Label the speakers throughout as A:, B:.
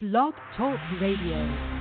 A: Blog Talk Radio.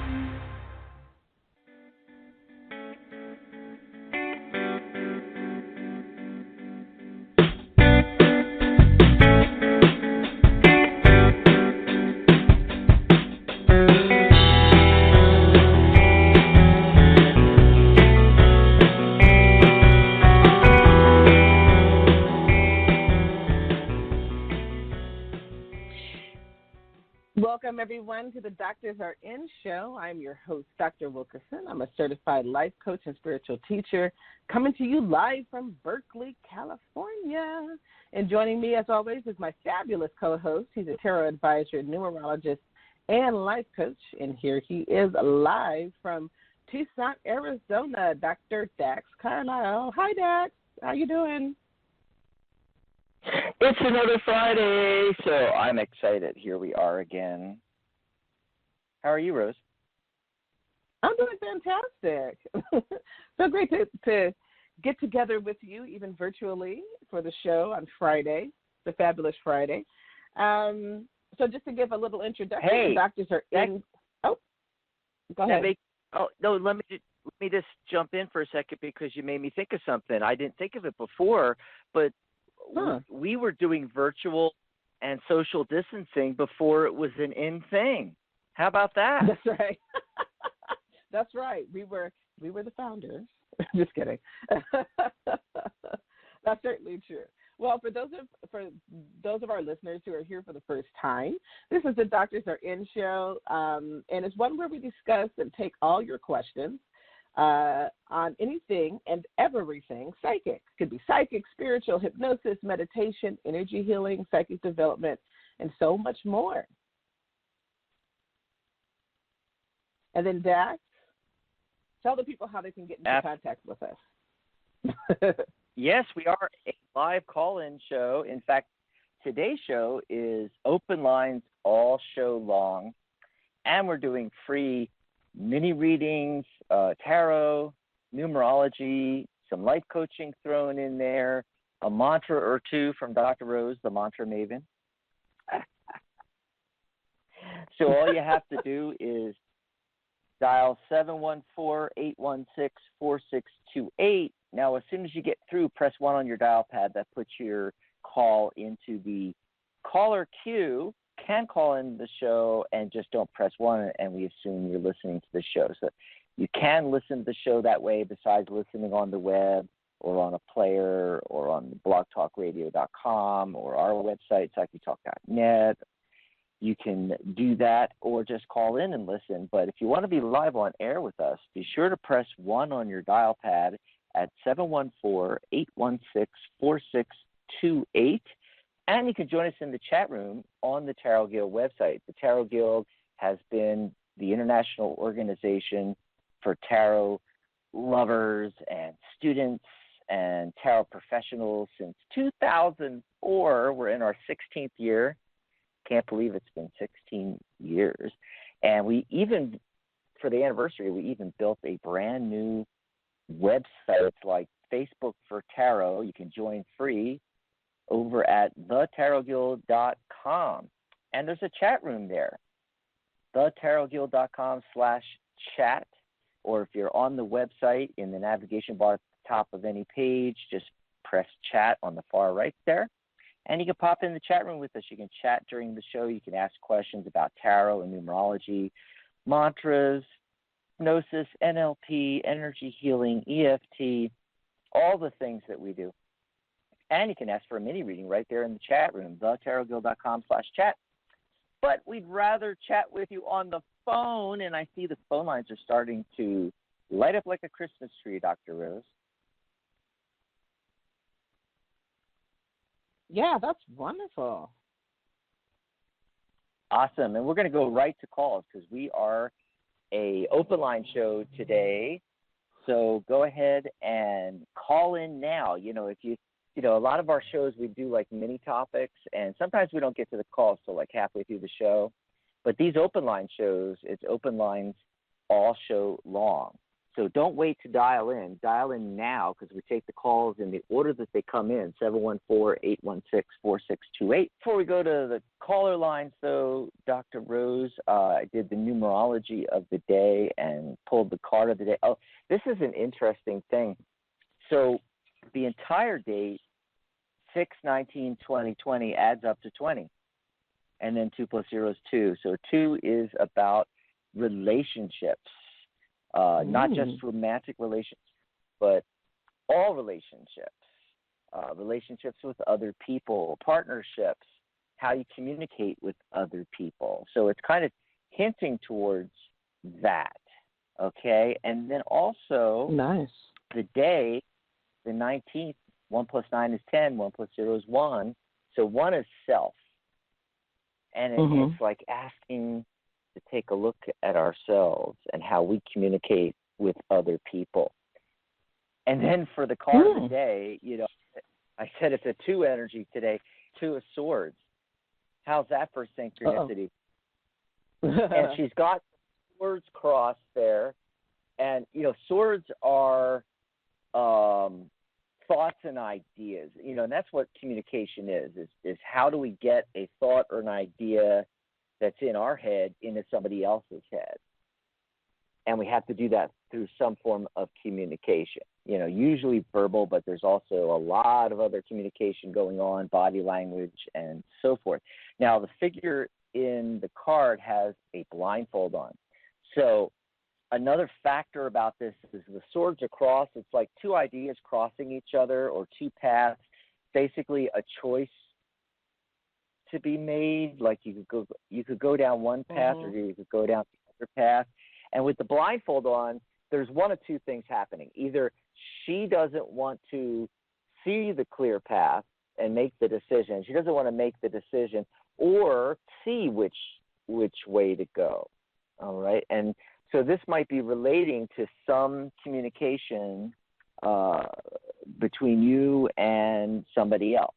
B: Welcome, everyone, to the Doctors Are In show. I'm your host, Dr. Wilkerson. I'm a certified life coach and spiritual teacher coming to you live from Berkeley, California. And joining me, as always, is my fabulous co-host. He's a tarot advisor, numerologist, and life coach. And here he is live from Tucson, Arizona, Dr. Dax Carlisle. Hi, Dax. How you doing?
C: It's another Friday, so I'm excited. Here we are again. How are you, Rose?
B: I'm doing fantastic. So great to get together with you, even virtually, for the show on Friday, the Fabulous Friday. So just to give a little introduction, the doctors are in. Oh, go ahead.
C: Let me just jump in for a second because you made me think of something. I didn't think of it before, but we were doing virtual and social distancing before it was an in thing. How about that?
B: That's right. That's right. We were the founders. Just kidding. That's certainly true. Well, for those of our listeners who are here for the first time, this is the Doctors Are In show, and it's one where we discuss and take all your questions on anything and everything psychic. Could be psychic, spiritual, hypnosis, meditation, energy healing, psychic development, and so much more. And then, Dax, tell the people how they can get into contact with us.
C: Yes, we are a live call-in show. In fact, today's show is open lines all show long, and we're doing free mini readings, tarot, numerology, some life coaching thrown in there, a mantra or two from Dr. Rose, the mantra maven. So all you have to do is dial 714-816-4628. Now, as soon as you get through, press 1 on your dial pad. That puts your call into the caller queue. Can call in the show and just don't press 1, and we assume you're listening to the show. So you can listen to the show that way besides listening on the web or on a player or on blogtalkradio.com or our website, psychetalk.net. You can do that or just call in and listen. But if you want to be live on air with us, be sure to press 1 on your dial pad at 714-816-4628. And you can join us in the chat room on the Tarot Guild website. The Tarot Guild has been the international organization for tarot lovers and students and tarot professionals since 2004. We're in our 16th year. Can't believe it's been 16 years. And we even, for the anniversary, we even built a brand new website like Facebook for Tarot. You can join free over at thetarotguild.com. And there's a chat room there, thetarotguild.com/chat. Or if you're on the website, in the navigation bar at the top of any page, just press chat on the far right there. And you can pop in the chat room with us. You can chat during the show. You can ask questions about tarot and numerology, mantras, hypnosis, NLP, energy healing, EFT, all the things that we do. And you can ask for a mini reading right there in the chat room, thetarotguild.com/chat. But we'd rather chat with you on the phone, and I see the phone lines are starting to light up like a Christmas tree, Dr. Rose.
B: Yeah, that's wonderful.
C: Awesome. And we're going to go right to calls because we are a open line show today. So go ahead and call in now. A lot of our shows, we do like mini topics, and sometimes we don't get to the calls till like halfway through the show. But these open line shows, it's open lines all show long. So don't wait to dial in. Dial in now because we take the calls in the order that they come in, 714-816-4628. Before we go to the caller lines, though, Dr. Rose, I did the numerology of the day and pulled the card of the day. Oh, this is an interesting thing. So the entire date, 6/19/2020, adds up to 20. And then 2 + 0 is 2. So 2 is about relationships. Not just romantic relationships, but all relationships, relationships with other people, partnerships, how you communicate with other people. So it's kind of hinting towards that, okay? And then also the day, the 19th, 1 + 9 is 10, 1 + 0 is 1. So 1 is self. And it's like asking to take a look at ourselves and how we communicate with other people. And then for the card of the day, you know, I said it's a 2 energy today, 2 of Swords. How's that for synchronicity? And she's got swords crossed there. And, you know, swords are thoughts and ideas, you know, and that's what communication is how do we get a thought or an idea that's in our head into somebody else's head. And we have to do that through some form of communication, you know, usually verbal, but there's also a lot of other communication going on, body language and so forth. Now, the figure in the card has a blindfold on. So another factor about this is the swords across. It's like 2 ideas crossing each other or 2 paths, basically a choice to be made. Like you could go down one path or you could go down the other path. And with the blindfold on, there's one of 2 things happening. Either she doesn't want to see the clear path and make the decision. She doesn't want to make the decision or see which way to go. All right. And so this might be relating to some communication between you and somebody else.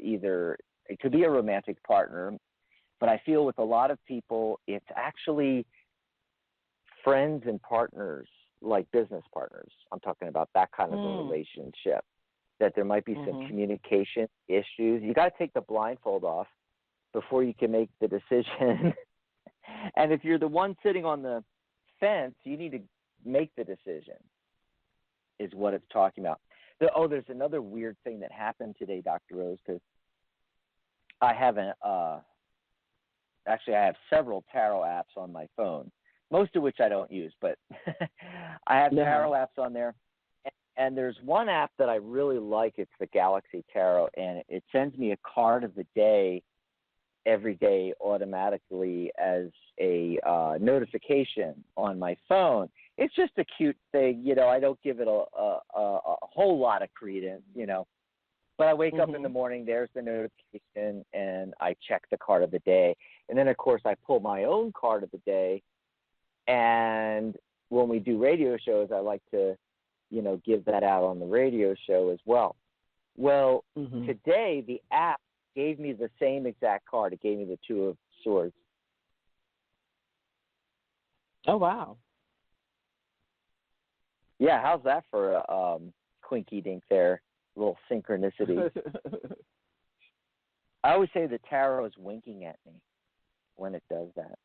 C: Either it could be a romantic partner, but I feel with a lot of people, it's actually friends and partners, like business partners. I'm talking about that kind of a relationship, that there might be some communication issues. You got to take the blindfold off before you can make the decision. And if you're the one sitting on the fence, you need to make the decision, is what it's talking about. There's another weird thing that happened today, Dr. Rose, because I have I have several tarot apps on my phone, most of which I don't use, but I have tarot apps on there. And there's one app that I really like. It's the Galaxy Tarot, and it sends me a card of the day every day automatically as a notification on my phone. It's just a cute thing, you know. I don't give it a whole lot of credence, you know. But I wake up in the morning, there's the notification, and I check the card of the day. And then, of course, I pull my own card of the day. And when we do radio shows, I like to, you know, give that out on the radio show as well. Well, today the app gave me the same exact card. It gave me the 2 of Swords.
B: Oh, wow.
C: Yeah, how's that for a quinky dink there? A little synchronicity. I always say the tarot is winking at me when it does that.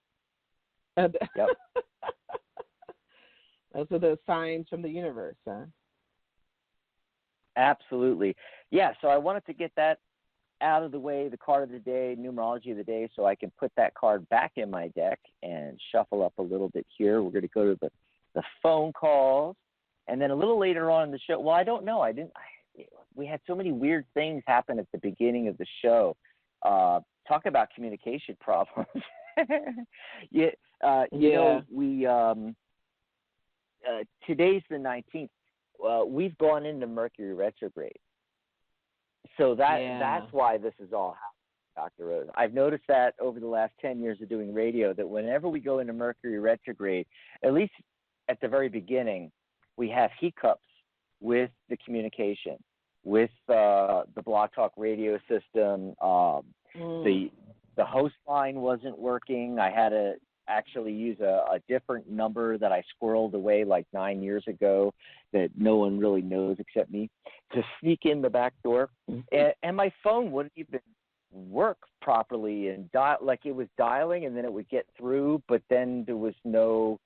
C: Yep.
B: Those are the signs from the universe, huh?
C: Absolutely. Yeah, so I wanted to get that out of the way, the card of the day, numerology of the day, so I can put that card back in my deck and shuffle up a little bit here. We're going to go to the phone calls, and then a little later on in the show, well, I don't know. We had so many weird things happen at the beginning of the show. Talk about communication problems. You know, we today's the 19th. We've gone into Mercury retrograde. So that's why this is all happening, Dr. Rose. I've noticed that over the last 10 years of doing radio, that whenever we go into Mercury retrograde, at least at the very beginning, we have hiccups with the communication, with the Blog Talk radio system. The host line wasn't working. I had to actually use a different number that I squirreled away like 9 years ago that no one really knows except me to sneak in the back door. And my phone wouldn't even work properly and like it was dialing and then it would get through, but then there was no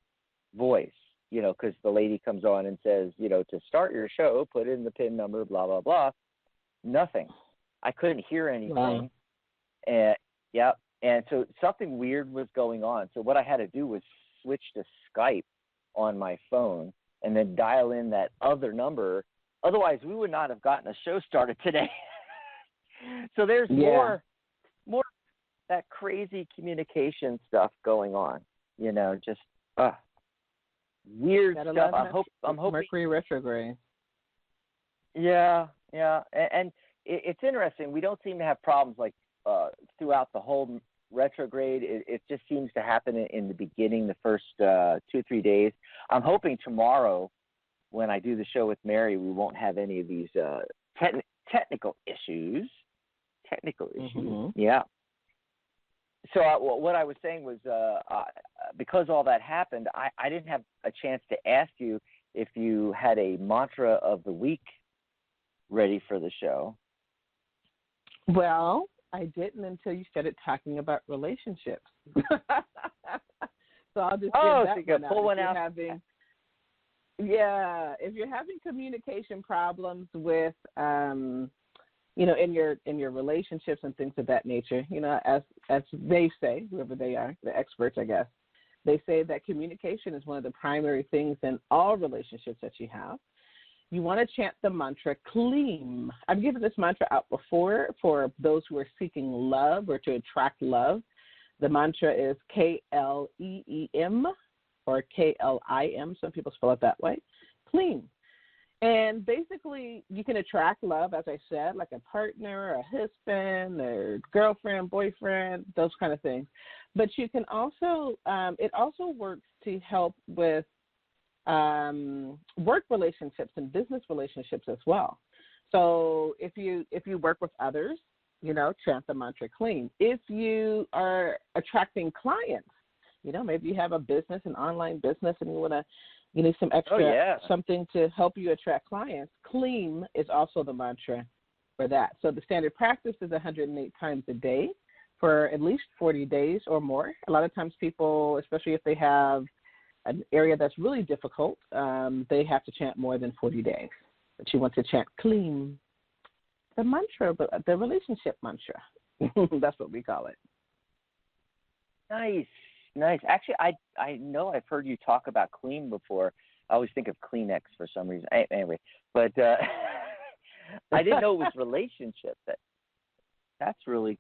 C: voice, because the lady comes on and says, to start your show, put in the PIN number, blah, blah, blah. Nothing. I couldn't hear anything.
B: Wow.
C: And so something weird was going on. So what I had to do was switch to Skype on my phone and then dial in that other number. Otherwise, we would not have gotten a show started today. So there's more that crazy communication stuff going on, just weird stuff. I'm hoping
B: Mercury retrograde.
C: Yeah. And it's interesting. We don't seem to have problems like throughout the whole retrograde. It just seems to happen in the beginning, the first 2-3 days. I'm hoping tomorrow when I do the show with Mary, we won't have any of these technical issues.
B: Mm-hmm.
C: Yeah. So what I was saying was because all that happened, I didn't have a chance to ask you if you had a mantra of the week ready for the show.
B: Well, I didn't until you started talking about relationships. So I'll just give that
C: pull one out.
B: If you're having communication problems with, in your relationships and things of that nature, as they say, whoever they are, the experts, I guess, they say that communication is one of the primary things in all relationships that you have. You want to chant the mantra Kleem. I've given this mantra out before for those who are seeking love or to attract love. The mantra is K-L-E-E-M or K-L-I-M. Some people spell it that way. Kleem. And basically, you can attract love, as I said, like a partner, a husband, or girlfriend, boyfriend, those kind of things. But you can also, it also works to help with work relationships and business relationships as well. So if you work with others, chant the mantra Kleem. If you are attracting clients, maybe you have a business, an online business, and you need some extra something to help you attract clients. Kleem is also the mantra for that. So the standard practice is 108 times a day for at least 40 days or more. A lot of times people, especially if they have an area that's really difficult, they have to chant more than 40 days. But you want to chant Kleem, the mantra, the relationship mantra. That's what we call it.
C: Nice. Actually, I know I've heard you talk about Kleem before. I always think of Kleenex for some reason. Anyway, but I didn't know it was relationship. That's really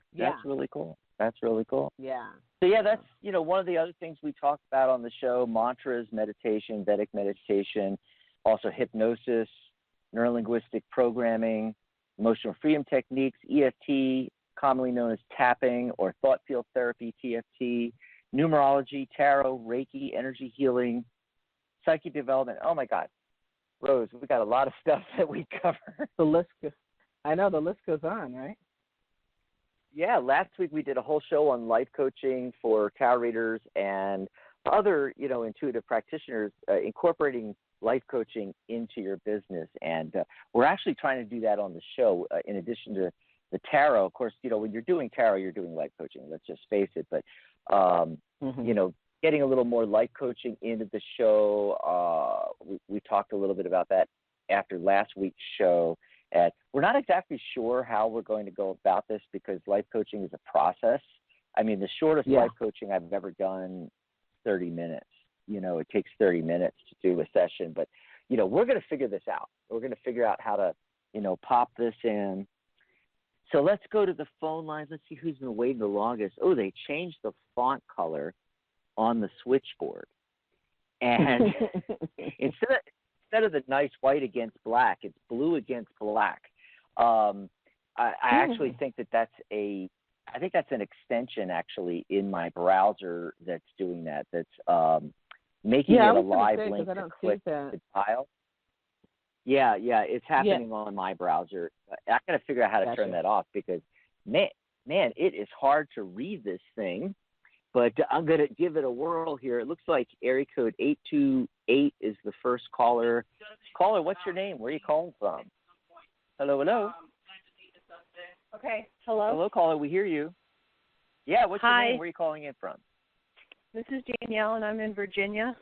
C: cool. That's really cool.
B: Yeah.
C: So that's one of the other things we talked about on the show: mantras, meditation, Vedic meditation, also hypnosis, neurolinguistic programming, emotional freedom techniques, EFT, commonly known as tapping or thought field therapy, TFT, numerology, tarot, Reiki, energy healing, psychic development. Oh my God, Rose, we got a lot of stuff that we cover.
B: The list goes on, right?
C: Yeah, last week we did a whole show on life coaching for tarot readers and other, intuitive practitioners, incorporating life coaching into your business. And we're actually trying to do that on the show in addition to the tarot. Of course, when you're doing tarot, you're doing life coaching. Let's just face it. But, getting a little more life coaching into the show, we talked a little bit about that after last week's show. And we're not exactly sure how we're going to go about this because life coaching is a process. I mean, the shortest life coaching I've ever done, 30 minutes. It takes 30 minutes to do a session. But, we're going to figure this out. We're going to figure out how to, pop this in. So let's go to the phone lines. Let's see who's been waiting the longest. Oh, they changed the font color on the switchboard. And instead of the nice white against black, it's blue against black. I actually think that's an extension actually in my browser that's doing that. That's making it a live link to click the tile. Yeah, it's happening on my browser. I got to figure out how to turn that off because, man, it is hard to read this thing. But I'm going to give it a whirl here. It looks like area code 828 is the first caller. Caller, what's your name? Where are you calling from? Hello, hello.
D: Okay. Hello.
C: Hello, caller. We hear you. Yeah, what's your
D: Hi.
C: name? Where are you calling in from?
D: This is Danielle, and I'm in Virginia.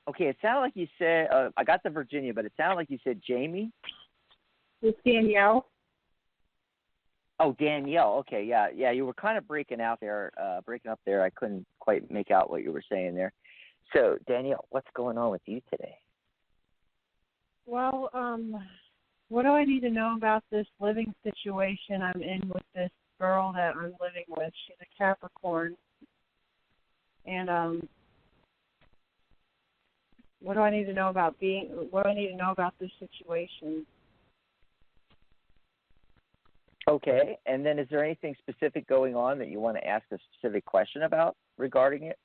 C: Okay, it sounded like you said, I got the Virginia, but it sounded like you said Jamie.
D: It's Danielle.
C: Oh, Danielle. Okay, yeah. You were kind of breaking up there. I couldn't quite make out what you were saying there. So, Danielle, what's going on with you today?
D: Well, what do I need to know about this living situation I'm in with this girl that I'm living with? She's a Capricorn. And what do I need to know about this situation?
C: Okay, and then is there anything specific going on that you want to ask a specific question about regarding it?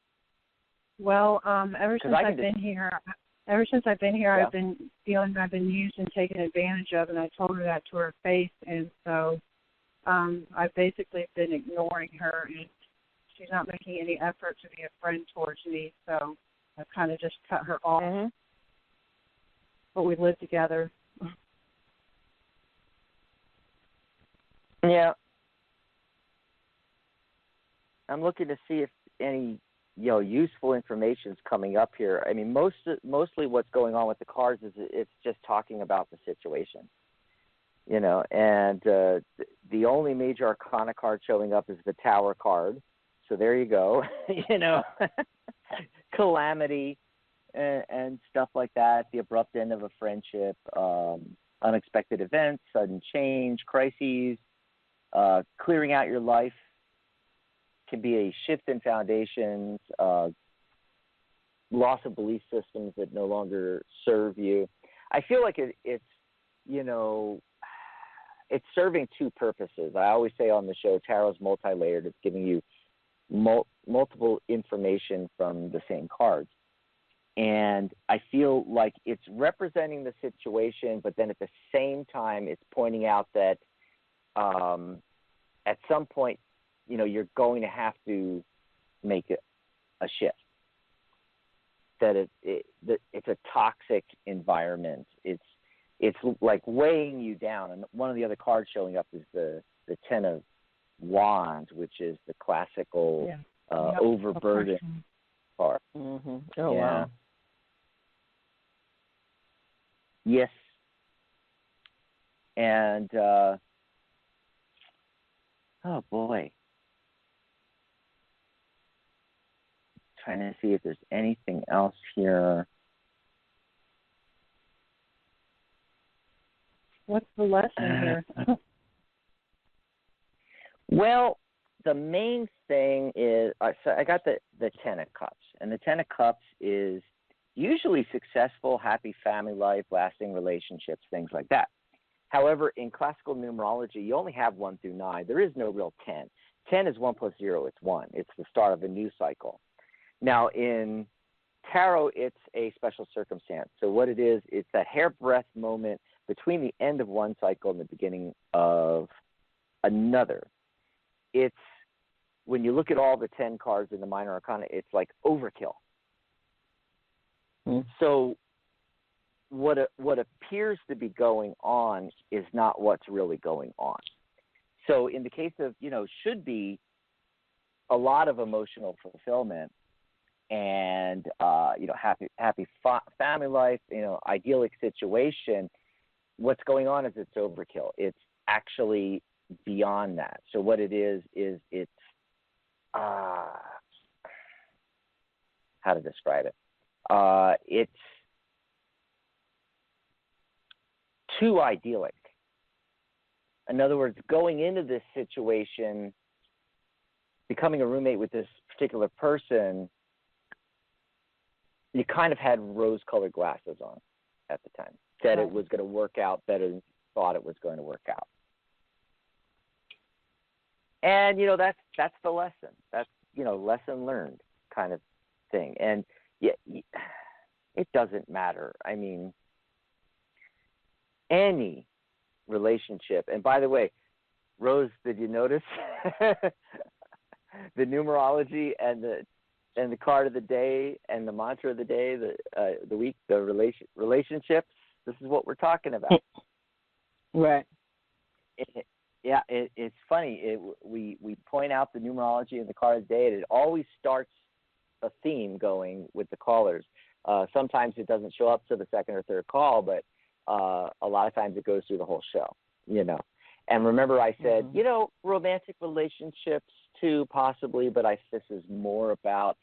D: Well, ever since I've been here,
C: Yeah.
D: I've been feeling I've been used and taken advantage of, and I told her that to her face, and so I've basically been ignoring her, and she's not making any effort to be a friend towards me, so I kind of just cut her off.
C: Mm-hmm.
D: But we live together.
C: Yeah. I'm looking to see if any, useful information is coming up here. I mean, mostly what's going on with the cards is it's just talking about the situation, and the only major arcana card showing up is the Tower card. So there you go, calamity and stuff like that, the abrupt end of a friendship, unexpected events, sudden change, crises, clearing out your life. Can be a shift in foundations, loss of belief systems that no longer serve you. I feel like it's serving two purposes. I always say on the show, tarot's multi-layered. It's giving you multiple information from the same cards. And I feel like it's representing the situation, but then at the same time, it's pointing out that at some point, you're going to have to make a shift. That it's a toxic environment. It's like weighing you down. And one of the other cards showing up is the Ten of Wands, which is the classical overburden card.
B: Mm-hmm. Oh,
C: yeah.
B: wow.
C: Yes. And, oh, boy. Trying to see if there's anything else here.
D: What's the lesson here?
C: Well, the main thing is, so I got the Ten of Cups, and the Ten of Cups is usually successful, happy family life, lasting relationships, things like that. However, in classical numerology, you only have 1 through 9. There is no real 10. 10 is 1 plus 0. It's 1. It's the start of a new cycle. Now, in tarot, it's a special circumstance. So what it is, it's that hairbreadth moment between the end of one cycle and the beginning of another. It's, when you look at all the 10 cards in the minor arcana, it's like overkill. So what appears to be going on is not what's really going on. So in the case of, should be a lot of emotional fulfillment and, happy family life, idyllic situation, what's going on is it's overkill. It's actually beyond that. So what it is it's, how to describe it? It's too idyllic. In other words, going into this situation, becoming a roommate with this particular person, you kind of had rose-colored glasses on at the time. Said it was going to work out better than you thought it was going to work out. And, that's the lesson. That's, lesson learned kind of thing. And it doesn't matter. I mean, any relationship. And by the way, Rose, did you notice? the numerology and the card of the day and the mantra of the day, the week, the relationships. This is what we're talking about.
B: Right.
C: It's funny. We point out the numerology and the card of the day, and it always starts a theme going with the callers. Sometimes it doesn't show up to the second or third call, but a lot of times it goes through the whole show, And remember I said, romantic relationships too, possibly, but this is more about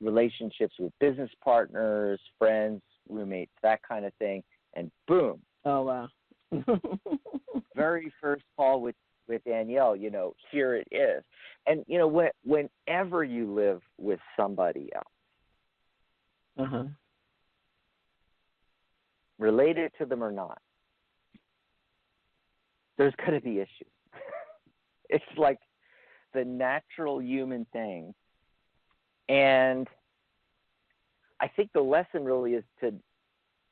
C: relationships with business partners, friends, roommates, that kind of thing. And boom.
B: Oh, wow.
C: Very first call with Danielle, here it is. And, whenever you live with somebody else, related to them or not, there's going to be issues. It's like the natural human thing. And I think the lesson really is to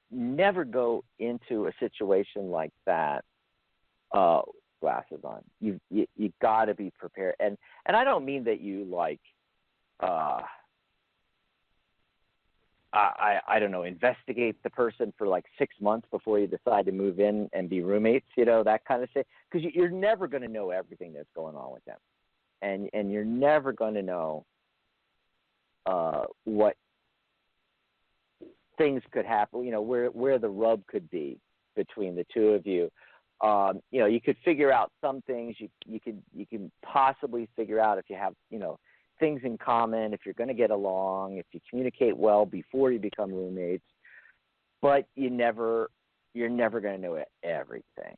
C: never go into a situation like that glasses on. You got to be prepared. And I don't mean that you I don't know, investigate the person for 6 months before you decide to move in and be roommates, that kind of thing. Because you're never going to know everything that's going on with them. And you're never going to know what things could happen, where the rub could be between the two of you. You could figure out some things. You can possibly figure out if you have, things in common, if you're going to get along, if you communicate well before you become roommates. But you're never going to know everything.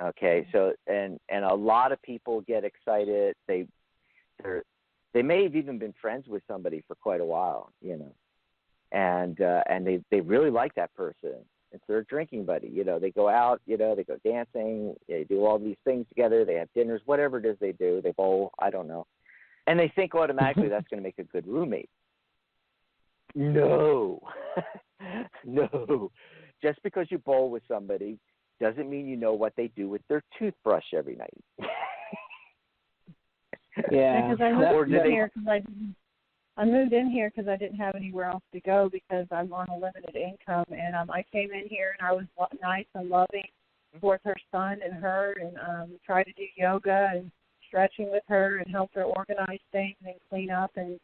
C: Okay, so and a lot of people get excited. They may have even been friends with somebody for quite a while, and they really like that person. It's their drinking buddy. They go out, they go dancing, they do all these things together. They have dinners, whatever it is they do. They bowl, I don't know. And they think automatically that's going to make a good roommate. No. No. Just because you bowl with somebody doesn't mean you know what they do with their toothbrush every night.
B: Yeah.
D: Because I moved in here because I didn't have anywhere else to go because I'm on a limited income. And I came in here and I was nice and loving towards her son and her and tried to do yoga and stretching with her and help her organize things and clean up and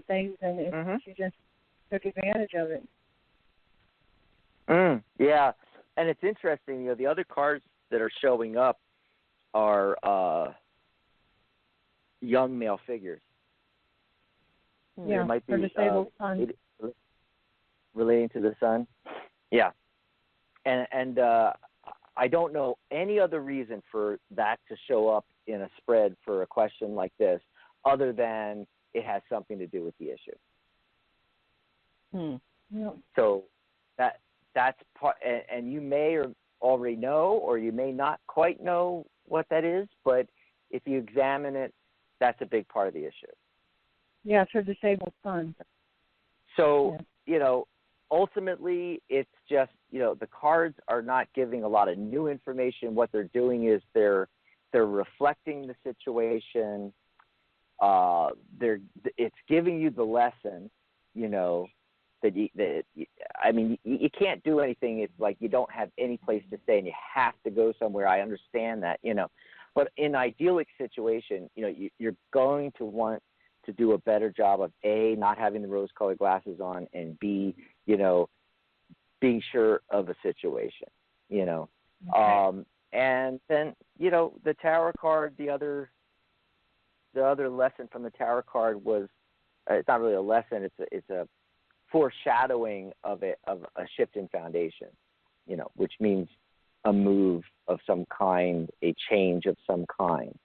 D: things, and she just took advantage of it.
C: Yeah, and it's interesting, the other cards that are showing up are young male figures.
D: Yeah,
C: there might be,
D: her disabled son.
C: Relating to the son. Yeah, and I don't know any other reason for that to show up in a spread for a question like this, other than it has something to do with the issue.
D: Yeah.
C: So that's part, and you may already know, or you may not quite know what that is, but if you examine it, that's a big part of the issue.
D: Yeah, it's her disabled son.
C: So, ultimately, it's just, the cards are not giving a lot of new information. What they're doing is they're reflecting the situation. It's giving you the lesson, you can't do anything. It's like you don't have any place to stay and you have to go somewhere. I understand that, but in an idyllic situation, you're going to want to do a better job of A, not having the rose-colored glasses on, and B, being sure of a situation,
D: Okay.
C: And then, the Tower card, the other lesson from the Tower card was, it's not really a lesson, it's a foreshadowing of a shift in foundation, which means a move of some kind, a change of some kind.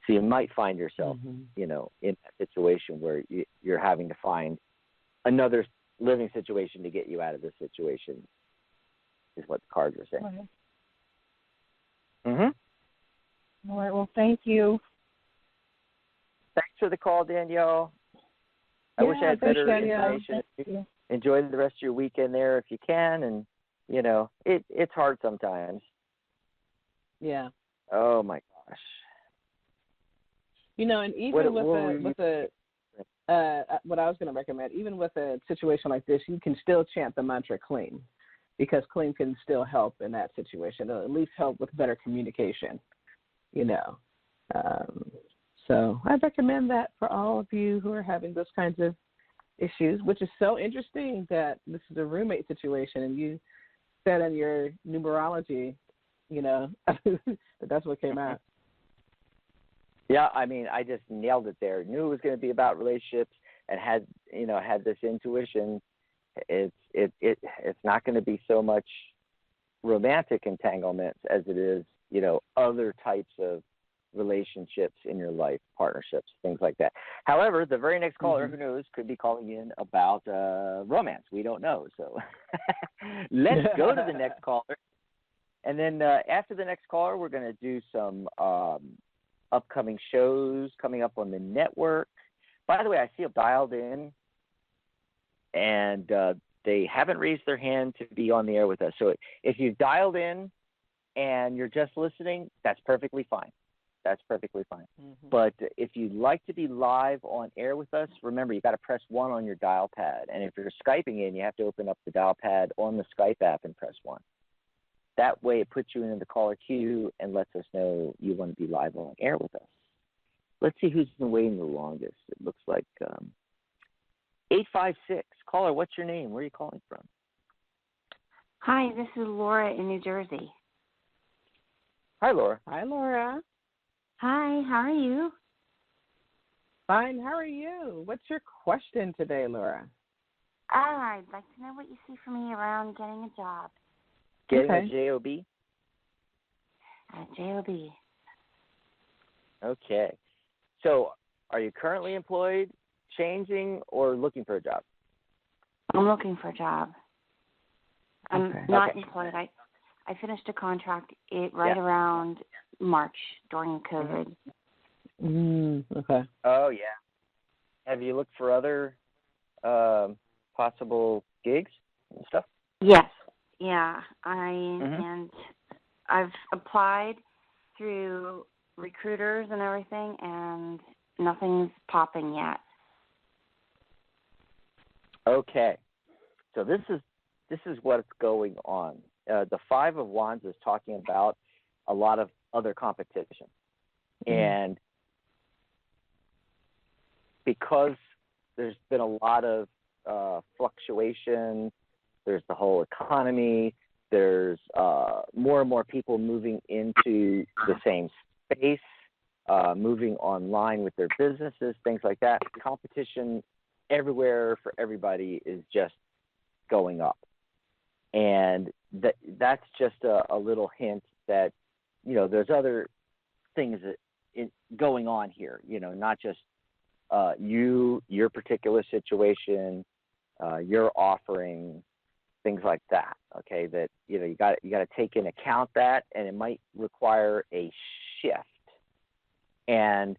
C: So you might find yourself, in that situation where you're having to find another living situation to get you out of this situation, is what the cards are saying.
D: Okay. All right. Well, thank you.
C: Thanks for the call, Danielle. I wish I had better information. Enjoy the rest of your weekend there if you can, and it's hard sometimes.
B: Yeah.
C: Oh my gosh.
B: And even what I was going to recommend, even with a situation like this, you can still chant the mantra clean, because clean can still help in that situation. It'll at least help with better communication, So I recommend that for all of you who are having those kinds of issues, which is so interesting that this is a roommate situation, and you said in your numerology, that's what came out.
C: Yeah, I mean, I just nailed it there. Knew it was going to be about relationships, and had this intuition. It's not going to be so much romantic entanglements as it is, other types of relationships in your life, partnerships, things like that. However, the very next caller, who knows, could be calling in about romance. We don't know. So let's go to the next caller. And then after the next caller, we're going to do some upcoming shows coming up on the network. By the way, I see them dialed in, and they haven't raised their hand to be on the air with us. So if you've dialed in and you're just listening, that's perfectly fine. That's perfectly fine. But if you'd like to be live on air with us, remember, you got to press 1 on your dial pad. And if you're Skyping in, you have to open up the dial pad on the Skype app and press 1. That way it puts you in the caller queue and lets us know you want to be live on air with us. Let's see who's been waiting the longest. It looks like 856. Caller, what's your name? Where are you calling from?
E: Hi, this is Laura in New Jersey.
C: Hi, Laura.
B: Hi, Laura.
E: Hi, how are you?
B: Fine, how are you? What's your question today, Laura?
E: I'd like to know what you see for me around getting a job.
C: Getting a job?
E: Job.
C: Okay. So are you currently employed, changing, or looking for a job?
E: I'm looking for a job. I'm not employed. I finished a contract around March during COVID.
B: Okay.
C: Oh, yeah. Have you looked for other possible gigs and stuff?
E: Yes. Yeah. And I've applied through recruiters and everything, and nothing's popping yet.
C: Okay. So this is what's going on. The Five of Wands is talking about a lot of other competition. And because there's been a lot of fluctuation, there's the whole economy, there's more and more people moving into the same space, moving online with their businesses, things like that. Competition everywhere for everybody is just going up. And that's just a little hint that, there's other things going on here, not just your particular situation, your offering, things like that. Okay, that you got to take into account that, and it might require a shift. And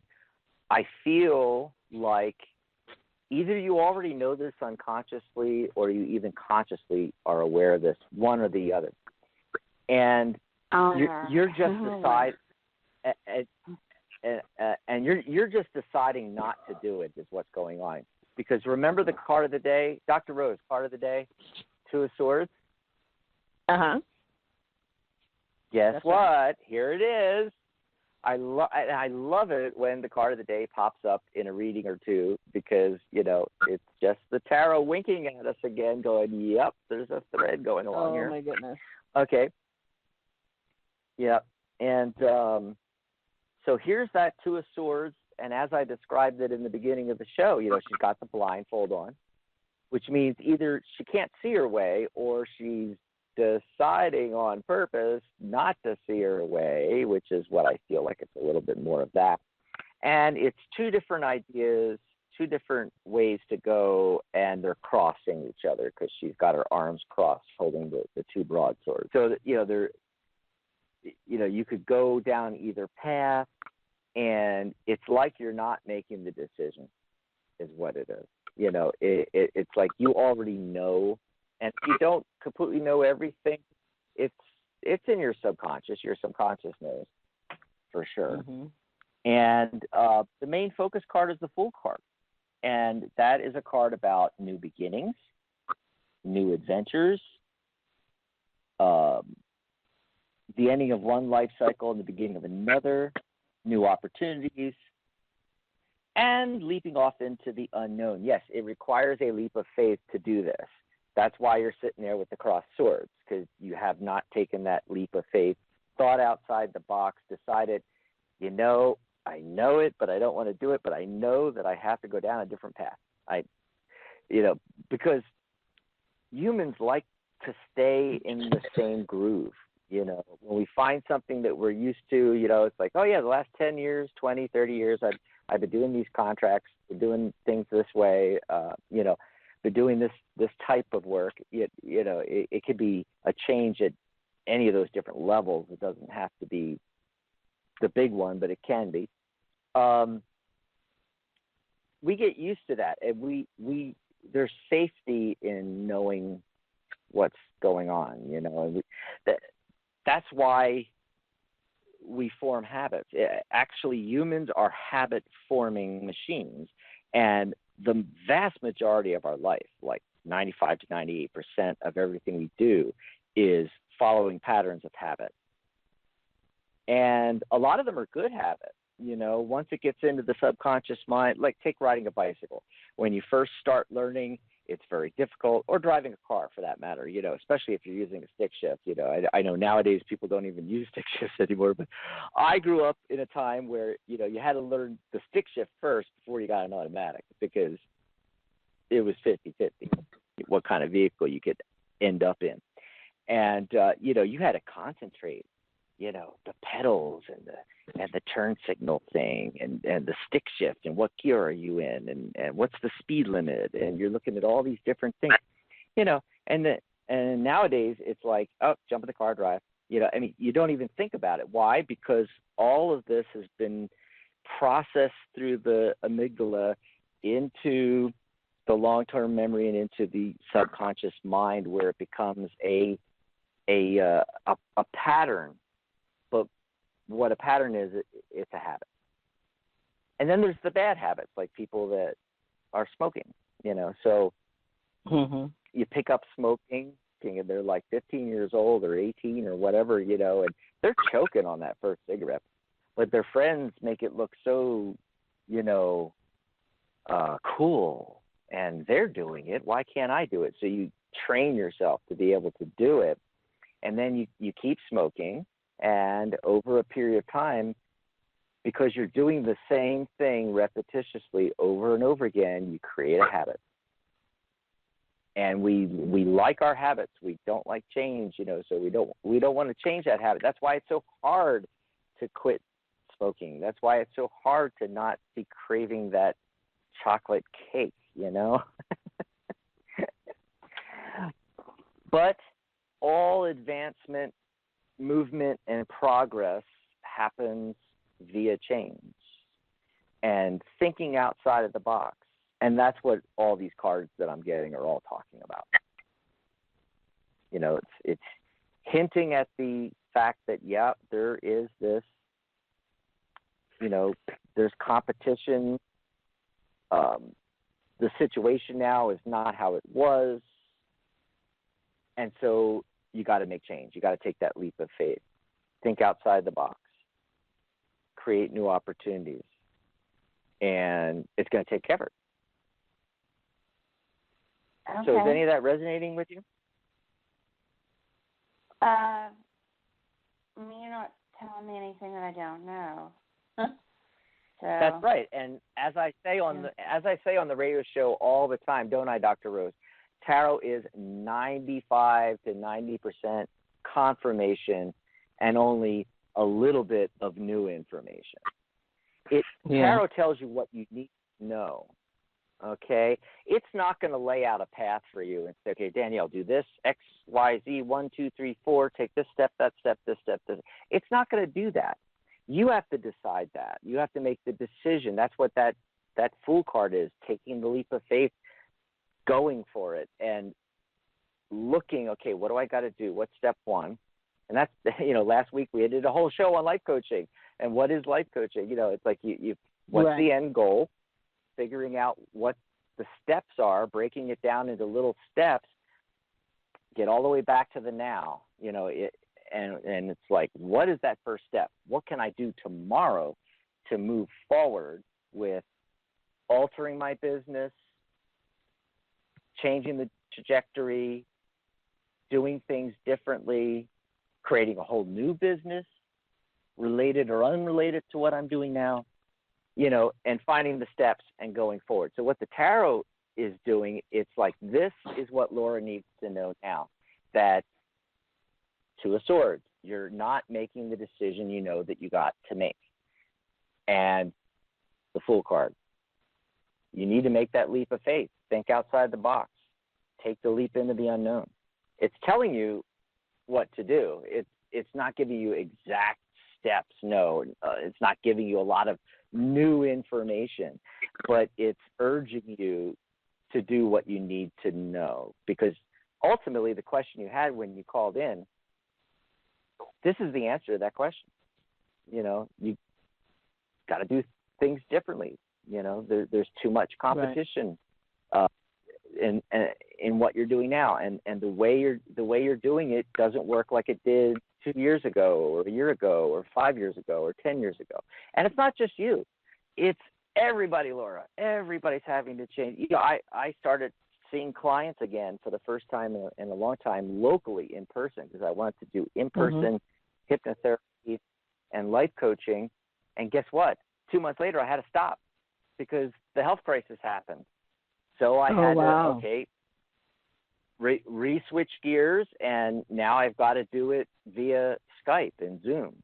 C: I feel like either you already know this unconsciously, or you even consciously are aware of this, one or the other. And you're just deciding, and you're just deciding not to do it is what's going on. Because remember the card of the day, Dr. Rose, card of the day, Two of Swords. Guess what? Right. Here it is. I love it when the card of the day pops up in a reading or two, because, it's just the tarot winking at us again, going, yep, there's a thread going along here.
B: Oh, my goodness.
C: Okay. Yep. And so here's that Two of Swords, and as I described it in the beginning of the show, she's got the blindfold on, which means either she can't see her way, or she's deciding on purpose not to see her way, which is what I feel like it's a little bit more of that. And it's two different ideas, two different ways to go, and they're crossing each other because she's got her arms crossed holding the two broadswords. So that, you could go down either path, and it's like you're not making the decision is what it is. It's like you already know. And if you don't completely know everything, it's in your subconscious. Your subconscious knows for sure. And the main focus card is the Fool card. And that is a card about new beginnings, new adventures, the ending of one life cycle and the beginning of another, new opportunities, and leaping off into the unknown. Yes, it requires a leap of faith to do this. That's why you're sitting there with the crossed swords, because you have not taken that leap of faith, thought outside the box, decided, I know it, but I don't want to do it, but I know that I have to go down a different path. Because humans like to stay in the same groove. When we find something that we're used to, it's like, oh yeah, the last 10 years, 20, 30 years, I've been doing these contracts, been doing things this way, been doing this type of work. It could be a change at any of those different levels. It doesn't have to be the big one, but it can be. We get used to that, and there's safety in knowing what's going on, and that's why we form habits. Actually, humans are habit-forming machines, and the vast majority of our life, like 95 to 98% of everything we do, is following patterns of habit. And a lot of them are good habits. Once it gets into the subconscious mind, like take riding a bicycle. When you first start learning, it's very difficult, or driving a car for that matter, especially if you're using a stick shift. I know nowadays people don't even use stick shifts anymore, but I grew up in a time where, you had to learn the stick shift first before you got an automatic, because it was 50-50 what kind of vehicle you could end up in. And, you had to concentrate, the pedals and the turn signal thing and the stick shift and what gear are you in and what's the speed limit, and you're looking at all these different things, and nowadays it's like, oh, jump in the car, drive. You don't even think about it. Why? Because all of this has been processed through the amygdala into the long-term memory and into the subconscious mind, where it becomes a pattern. But what a pattern is, it's a habit. And then there's the bad habits, like people that are smoking, So you pick up smoking, and they're like 15 years old or 18 or whatever, and they're choking on that first cigarette. But their friends make it look so, cool, and they're doing it. Why can't I do it? So you train yourself to be able to do it, and then you keep smoking. And over a period of time, because you're doing the same thing repetitiously over and over again, you create a habit. And we like our habits. We don't like change, so we don't want to change that habit. That's why it's so hard to quit smoking. That's why it's so hard to not be craving that chocolate cake, But all advancement, movement, and progress happens via change and thinking outside of the box. And that's what all these cards that I'm getting are all talking about. It's hinting at the fact that, yeah, there is this, there's competition. The situation now is not how it was. And so you got to make change. You got to take that leap of faith. Think outside the box. Create new opportunities. And it's going to take effort.
E: Okay.
C: So is any of that resonating with you?
E: You're not telling me anything that I don't know. So.
C: That's right. And as I say on the radio show all the time, don't I, Dr. Rose? Tarot is 95 to 90% confirmation and only a little bit of new information. Tarot tells you what you need to know, okay? It's not going to lay out a path for you and say, okay, Danielle, do this, X, Y, Z, 1, 2, 3, 4, take this step, that step, this step, this. It's not going to do that. You have to decide that. You have to make the decision. That's what that Fool card is, taking the leap of faith, going for it and looking, okay, what do I got to do? What's step one? And that's, last week we did a whole show on life coaching. And what is life coaching? It's like you what's the end goal, figuring out what the steps are, breaking it down into little steps, get all the way back to the now, and it's like, what is that first step? What can I do tomorrow to move forward with altering my business, changing the trajectory, doing things differently, creating a whole new business, related or unrelated to what I'm doing now, and finding the steps and going forward. So what the tarot is doing, it's like, this is what Laura needs to know now, that Two of Swords, you're not making the decision that you got to make. And the Fool card, you need to make that leap of faith. Think outside the box. Take the leap into the unknown. It's telling you what to do. It's not giving you exact steps. No, it's not giving you a lot of new information, but it's urging you to do what you need to know. Because ultimately, the question you had when you called in, this is the answer to that question. You got to do things differently. There's too much competition in what you're doing now, and the way you're doing it doesn't work like it did 2 years ago, or a year ago, or 5 years ago, or 10 years ago. And it's not just you; it's everybody, Laura. Everybody's having to change. I started seeing clients again for the first time in a long time locally in person, because I wanted to do in-person hypnotherapy and life coaching. And guess what? 2 months later, I had to stop because the health crisis happened. So I had to, re-switch gears, and now I've got to do it via Skype and Zoom.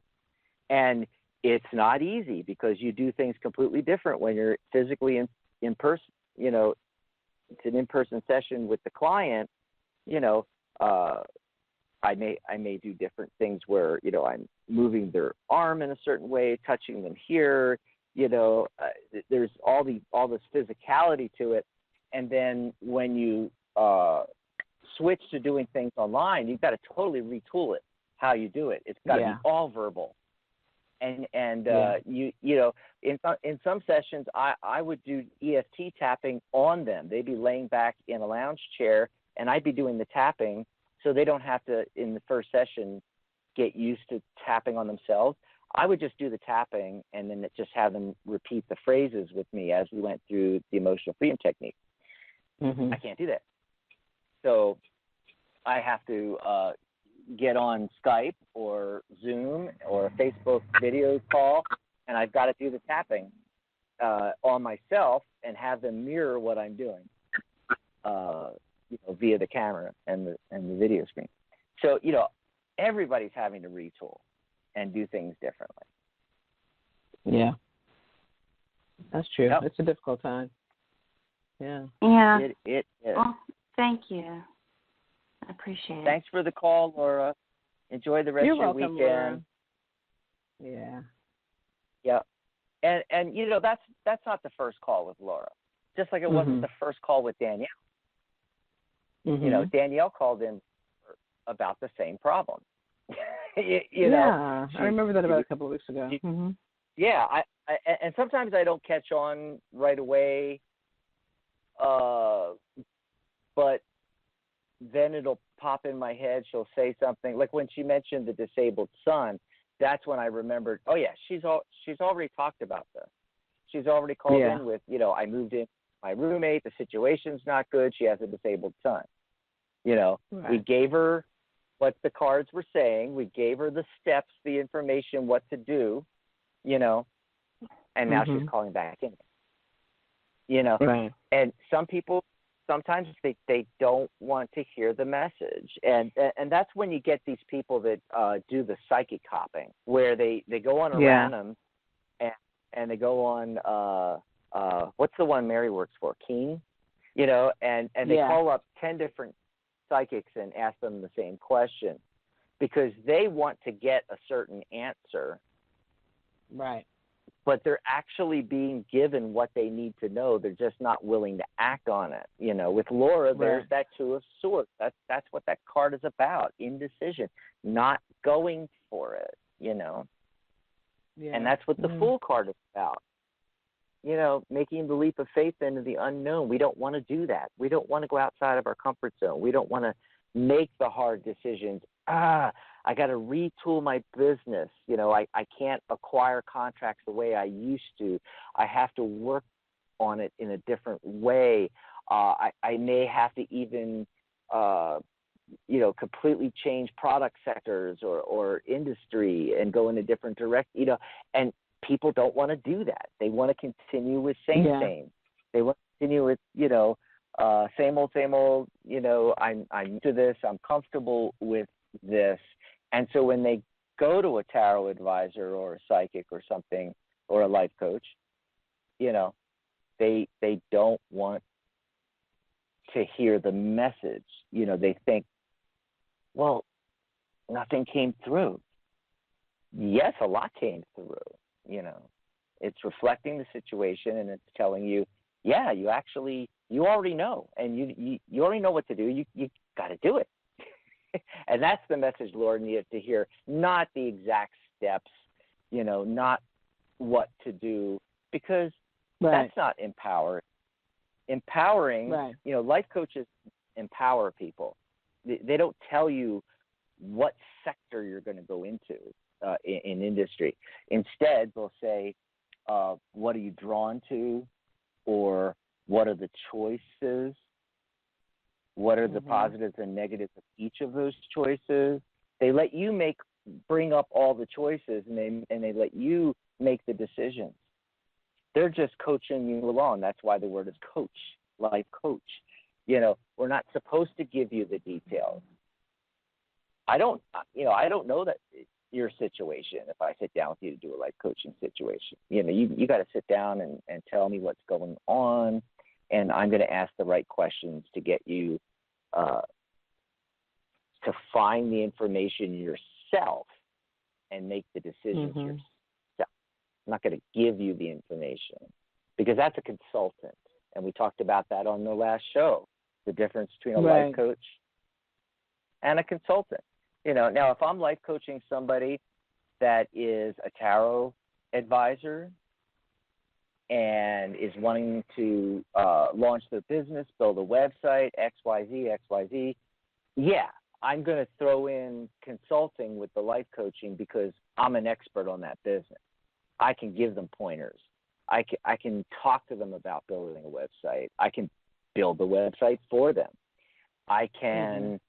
C: And it's not easy, because you do things completely different when you're physically in person. It's an in-person session with the client. I may do different things where, I'm moving their arm in a certain way, touching them here. There's all this physicality to it. And then when you switch to doing things online, you've got to totally retool it, how you do it. It's got to be all verbal. And in some sessions, I would do EFT tapping on them. They'd be laying back in a lounge chair, and I'd be doing the tapping, so they don't have to, in the first session, get used to tapping on themselves. I would just do the tapping, and then just have them repeat the phrases with me as we went through the emotional freedom technique. I can't do that. So I have to get on Skype or Zoom or a Facebook video call, and I've got to do the tapping on myself and have them mirror what I'm doing via the camera and the video screen. So, everybody's having to retool and do things differently.
B: Yeah. That's true.
C: Yep.
B: It's a difficult time. Yeah.
E: Yeah.
C: It is.
E: Well, thank you. I appreciate it.
C: Thanks for the call, Laura. Enjoy the rest
B: You're
C: of your
B: welcome,
C: weekend.
B: Laura.
C: Yeah. And that's not the first call with Laura. Just like it wasn't the first call with Danielle. Danielle called in about the same problem.
B: I remember that about a couple of weeks ago.
C: Yeah, I and sometimes I don't catch on right away, but then it'll pop in my head. She'll say something like when she mentioned the disabled son. That's when I remembered. Oh yeah, she's already talked about this. She's already called in with, I moved in with my roommate. The situation's not good. She has a disabled son. We gave her what the cards were saying. We gave her the steps, the information, what to do, and now she's calling back in.
B: Right.
C: And some people, sometimes they don't want to hear the message. And that's when you get these people that do the psychic hopping, where they go on a random and they go on, what's the one Mary works for? Keen? And they call up 10 different psychics and ask them the same question because they want to get a certain answer.
B: Right.
C: But they're actually being given what they need to know. They're just not willing to act on it. With Laura, there's that Two of Swords. That's what that card is about, indecision, not going for it, And that's what the Fool card is about. You know, making the leap of faith into the unknown. We don't want to do that. We don't want to go outside of our comfort zone. We don't want to make the hard decisions. I got to retool my business. You know, I can't acquire contracts the way I used to. I have to work on it in a different way. I may have to even, completely change product sectors or industry and go in a different direction, and people don't want to do that. They want to continue with same. They want to continue with, same old, I'm to this, I'm comfortable with this. And so when they go to a tarot advisor or a psychic or something, or a life coach, they don't want to hear the message. They think, well, nothing came through. Yes, a lot came through. It's reflecting the situation, and it's telling you, yeah, you already know, and you already know what to do. You got to do it. And that's the message Lord needed to hear, not the exact steps, not what to do, because that's not empowering. Empowering, life coaches empower people. They don't tell you what sector you're going to go into in industry. Instead, they'll say, what are you drawn to, or what are the choices? What are the positives and negatives of each of those choices? They let you bring up all the choices, and they let you make the decisions. They're just coaching you along. That's why the word is coach, life coach. We're not supposed to give you the details. I don't know that your situation if I sit down with you to do a life coaching situation. You got to sit down and tell me what's going on, and I'm going to ask the right questions to get you to find the information yourself and make the decisions yourself. I'm not going to give you the information, because that's a consultant, and we talked about that on the last show, the difference between a life coach and a consultant. Now if I'm life coaching somebody that is a tarot advisor and is wanting to launch their business, build a website, XYZ, I'm going to throw in consulting with the life coaching, because I'm an expert on that business. I can give them pointers. I can talk to them about building a website. I can build the website for them. I can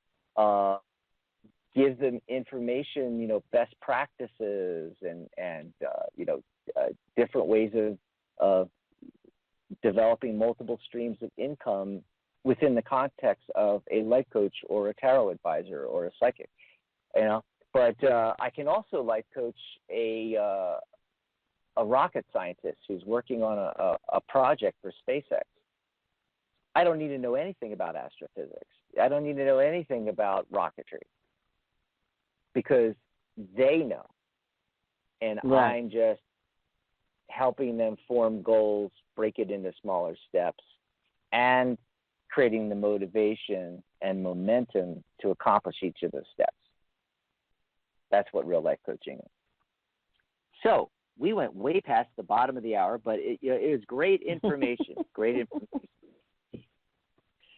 C: give them information, best practices and different ways of developing multiple streams of income within the context of a life coach or a tarot advisor or a psychic. But I can also life coach a rocket scientist who's working on a project for SpaceX. I don't need to know anything about astrophysics. I don't need to know anything about rocketry, because they know. And I'm just helping them form goals, break it into smaller steps, and creating the motivation and momentum to accomplish each of those steps. That's what real life coaching is. So we went way past the bottom of the hour, but it was great information. Great information.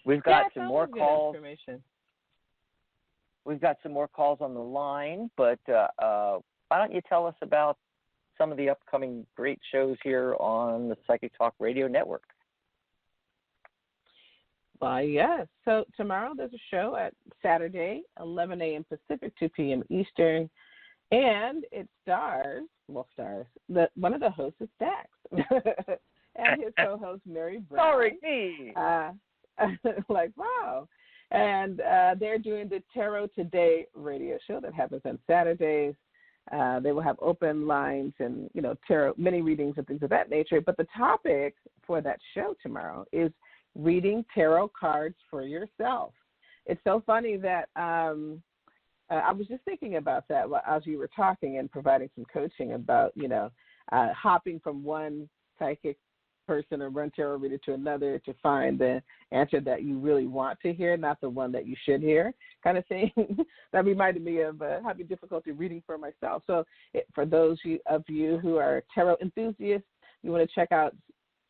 C: We've got some more calls. We've got some more calls on the line, but why don't you tell us about some of the upcoming great shows here on the Psychic Talk Radio Network?
B: Yes. So tomorrow there's a show at Saturday, 11 a.m. Pacific, 2 p.m. Eastern, and it stars one of the hosts is Dax, and his co-host Mary Brown.
C: Sorry, me.
B: Wow. And they're doing the Tarot Today radio show that happens on Saturdays. They will have open lines and, tarot, mini readings and things of that nature. But the topic for that show tomorrow is reading tarot cards for yourself. It's so funny that I was just thinking about that as you were talking and providing some coaching about, hopping from one psychic person or one tarot reader to another to find the answer that you really want to hear, not the one that you should hear, kind of thing. That reminded me of having difficulty reading for myself. So for those of you who are tarot enthusiasts, you want to check out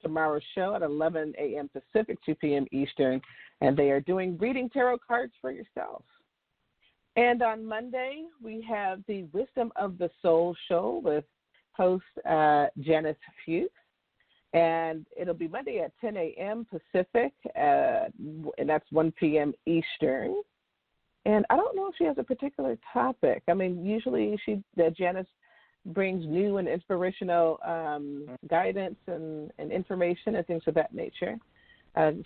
B: tomorrow's show at 11 a.m. Pacific, 2 p.m. Eastern, and they are doing reading tarot cards for yourself. And on Monday, we have the Wisdom of the Soul show with host Janice Fuchs, and it'll be Monday at 10 a.m. Pacific, and that's 1 p.m. Eastern. And I don't know if she has a particular topic. I mean, usually Janice brings new and inspirational guidance and information and things of that nature.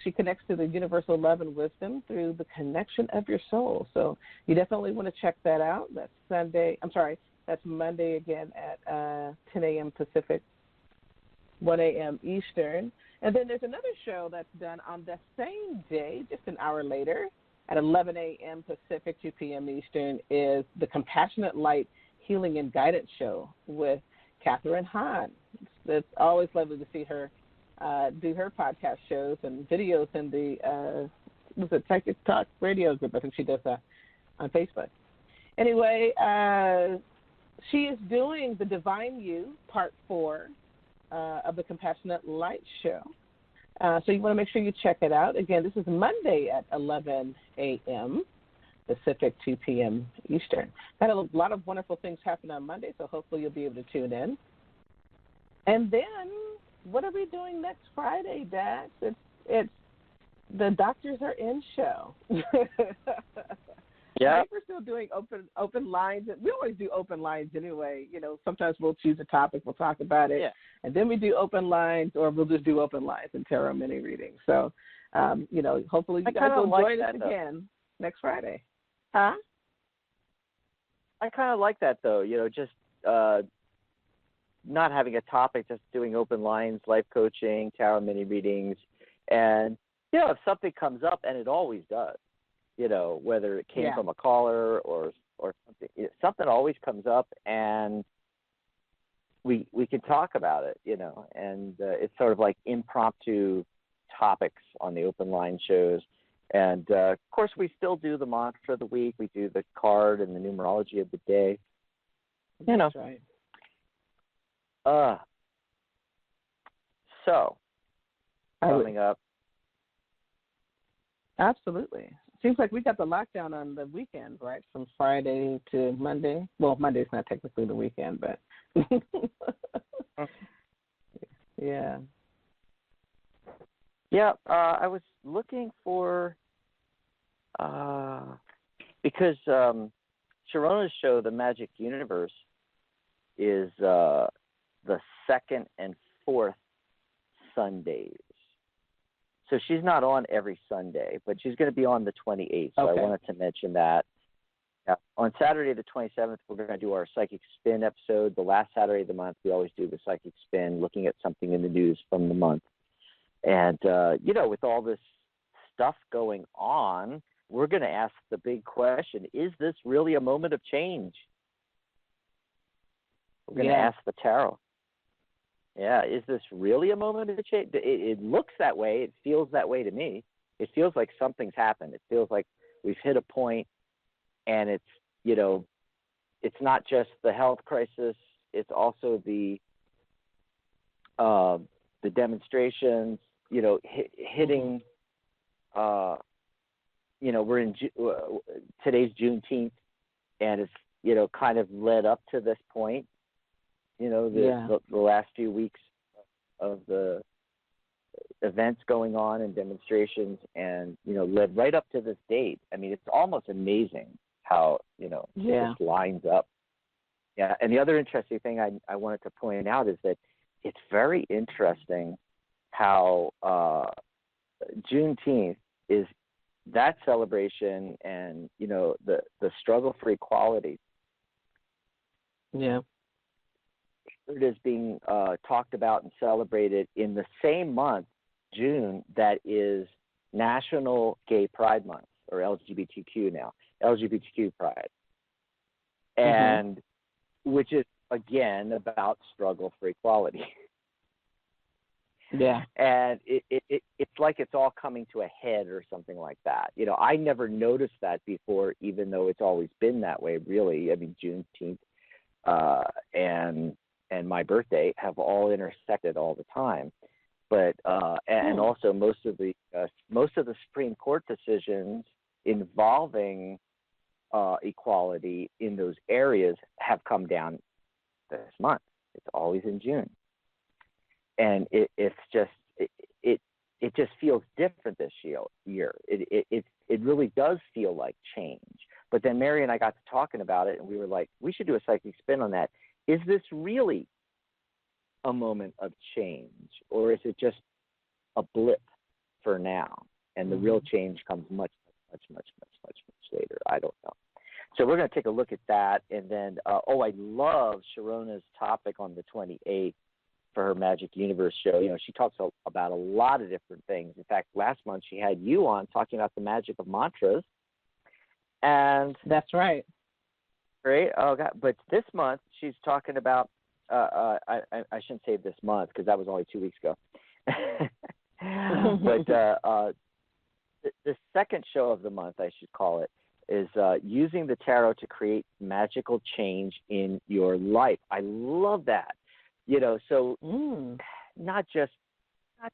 B: She connects to the universal love and wisdom through the connection of your soul. So you definitely want to check that out. That's Monday again at 10 a.m. Pacific, 1 a.m. Eastern. And then there's another show that's done on the same day, just an hour later, at 11 a.m. Pacific, 2 p.m. Eastern, is the Compassionate Light Healing and Guidance Show with Catherine Hahn. It's always lovely to see her do her podcast shows and videos in the Psychic Talk radio group. I think she does that on Facebook. Anyway, she is doing the Divine You, Part 4 of the Compassionate Light Show. So you want to make sure you check it out. Again, this is Monday at 11 a.m. Pacific, 2 p.m. Eastern. Got a lot of wonderful things happen on Monday, so hopefully you'll be able to tune in. And then, what are we doing next Friday, Dax? It's the Doctors Are In show.
C: Yeah.
B: I think we're still doing open lines. We always do open lines anyway. You know, sometimes we'll choose a topic, we'll talk about it, and then we do open lines, or we'll just do open lines and tarot mini readings. So, hopefully you guys will join us again next Friday. Huh?
C: I kind of like that, though, just not having a topic, just doing open lines, life coaching, tarot mini readings. And, if something comes up, and it always does, whether it came from a caller or something, something always comes up, and we can talk about it, and it's sort of like impromptu topics on the open line shows. And, of course, we still do the mantra of the week. We do the card and the numerology of the day.
B: That's right.
C: So, coming up.
B: Absolutely. Seems like we got the lockdown on the weekend, right, from Friday to Monday. Well, Monday's not technically the weekend, but yeah.
C: Yeah, I was looking for, because Sharona's show, The Magic Universe, is the second and fourth Sundays. So she's not on every Sunday, but she's going to be on the 28th. So I wanted to mention that. On Saturday the 27th, we're going to do our Psychic Spin episode. The last Saturday of the month, we always do the Psychic Spin, looking at something in the news from the month. And, with all this stuff going on, we're going to ask the big question, is this really a moment of change? We're going to ask the tarot. Yeah, is this really a moment of change? It looks that way. It feels that way to me. It feels like something's happened. It feels like we've hit a point, and it's, it's not just the health crisis. It's also the demonstrations, hitting, we're in, today's Juneteenth, and it's, kind of led up to this point, the last few weeks of the events going on and demonstrations, and, led right up to this date. I mean, it's almost amazing how, it just lines up. Yeah, and the other interesting thing I wanted to point out is that it's very interesting how Juneteenth is that celebration, and the struggle for equality.
B: Yeah,
C: it is being talked about and celebrated in the same month, June, that is National Gay Pride Month, or LGBTQ now, LGBTQ Pride, and which is again about struggle for equality.
B: Yeah.
C: And it's like it's all coming to a head or something like that. You know, I never noticed that before, even though it's always been that way, really. I mean, Juneteenth and my birthday have all intersected all the time. But and also most of the Supreme Court decisions involving equality in those areas have come down this month. It's always in June, and it just feels different this year. It really does feel like change. But then Mary and I got to talking about it, and we were like, we should do a psychic spin on that. Is this really a moment of change, or is it just a blip for now, and the real change comes much later? I don't know. So we're going to take a look at that, and then I love Sharona's topic on the 28th for her Magic Universe show. You know, she talks about a lot of different things. In fact, last month she had you on talking about the magic of mantras, and
B: that's right.
C: Great. Oh God! But this month she's talking about. I shouldn't say this month because that was only 2 weeks ago. But the second show of the month, I should call it, is using the tarot to create magical change in your life. I love that. You know, so not just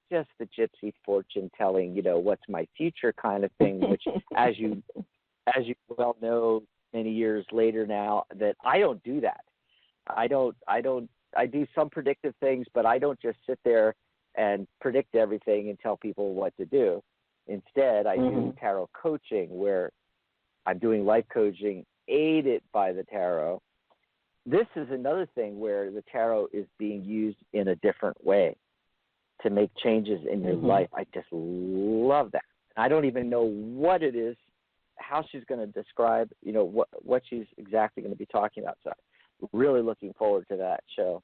C: the gypsy fortune telling, you know, what's my future kind of thing, which as you well know many years later now, that I don't do that. I do some predictive things, but I don't just sit there and predict everything and tell people what to do. Instead, I do tarot coaching, where I'm doing life coaching aided by the tarot. This is another thing where the tarot is being used in a different way to make changes in your life. I just love that. I don't even know what it is, how she's going to describe, you know, what she's exactly going to be talking about. So really looking forward to that show.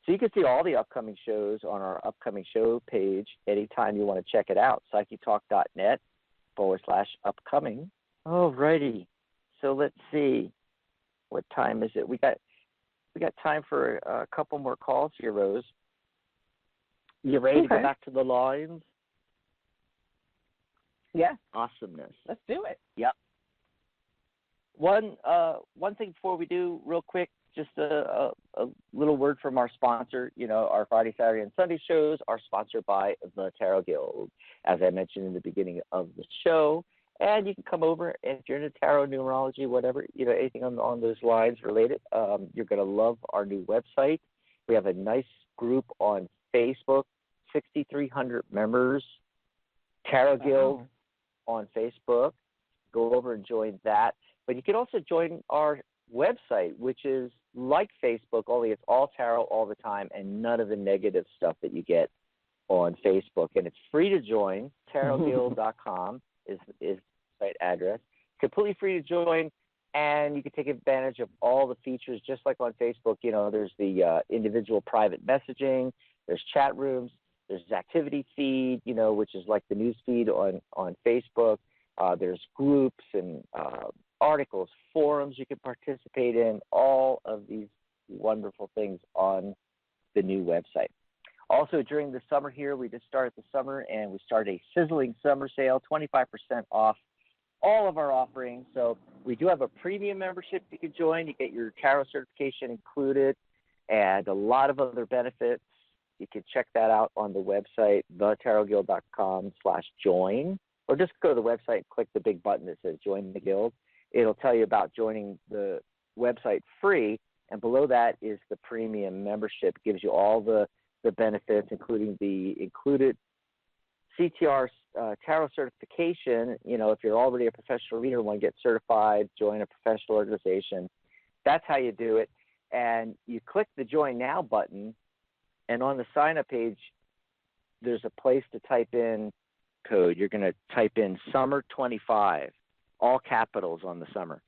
C: So you can see all the upcoming shows on our upcoming show page anytime you want to check it out, psychetalk.net/upcoming. All righty. So let's see. What time is it? We got time for a couple more calls here, Rose. You ready to go back to the lines?
B: Yeah.
C: Awesomeness.
B: Let's do it.
C: Yep. One thing before we do, real quick, just a little word from our sponsor. You know, our Friday, Saturday, and Sunday shows are sponsored by the Tarot Guild, as I mentioned in the beginning of the show. And you can come over, and if you're into tarot, numerology, whatever, you know, anything on those lines related, you're going to love our new website. We have a nice group on Facebook, 6,300 members, Tarot Guild on Facebook. Go over and join that. But you can also join our website, which is like Facebook, only it's all tarot all the time and none of the negative stuff that you get on Facebook. And it's free to join. tarotguild.com is the site address. Completely free to join, and you can take advantage of all the features just like on Facebook. You know, there's the individual private messaging, there's chat rooms, there's activity feed, you know, which is like the news feed on Facebook. There's groups and articles, forums you can participate in, all of these wonderful things on the new website. Also, during the summer here, we just started the summer, and we started a sizzling summer sale, 25% off all of our offerings. So we do have a premium membership you can join. You get your tarot certification included and a lot of other benefits. You can check that out on the website, thetarotguild.com/join, or just go to the website and click the big button that says Join the Guild. It'll tell you about joining the website free, and below that is the premium membership. It gives you all the benefits, including the included CTR tarot certification. You know, if you're already a professional reader and want to get certified, join a professional organization. That's how you do it. And you click the Join Now button, and on the sign-up page, there's a place to type in code. You're going to type in Summer 25, all capitals on the summer.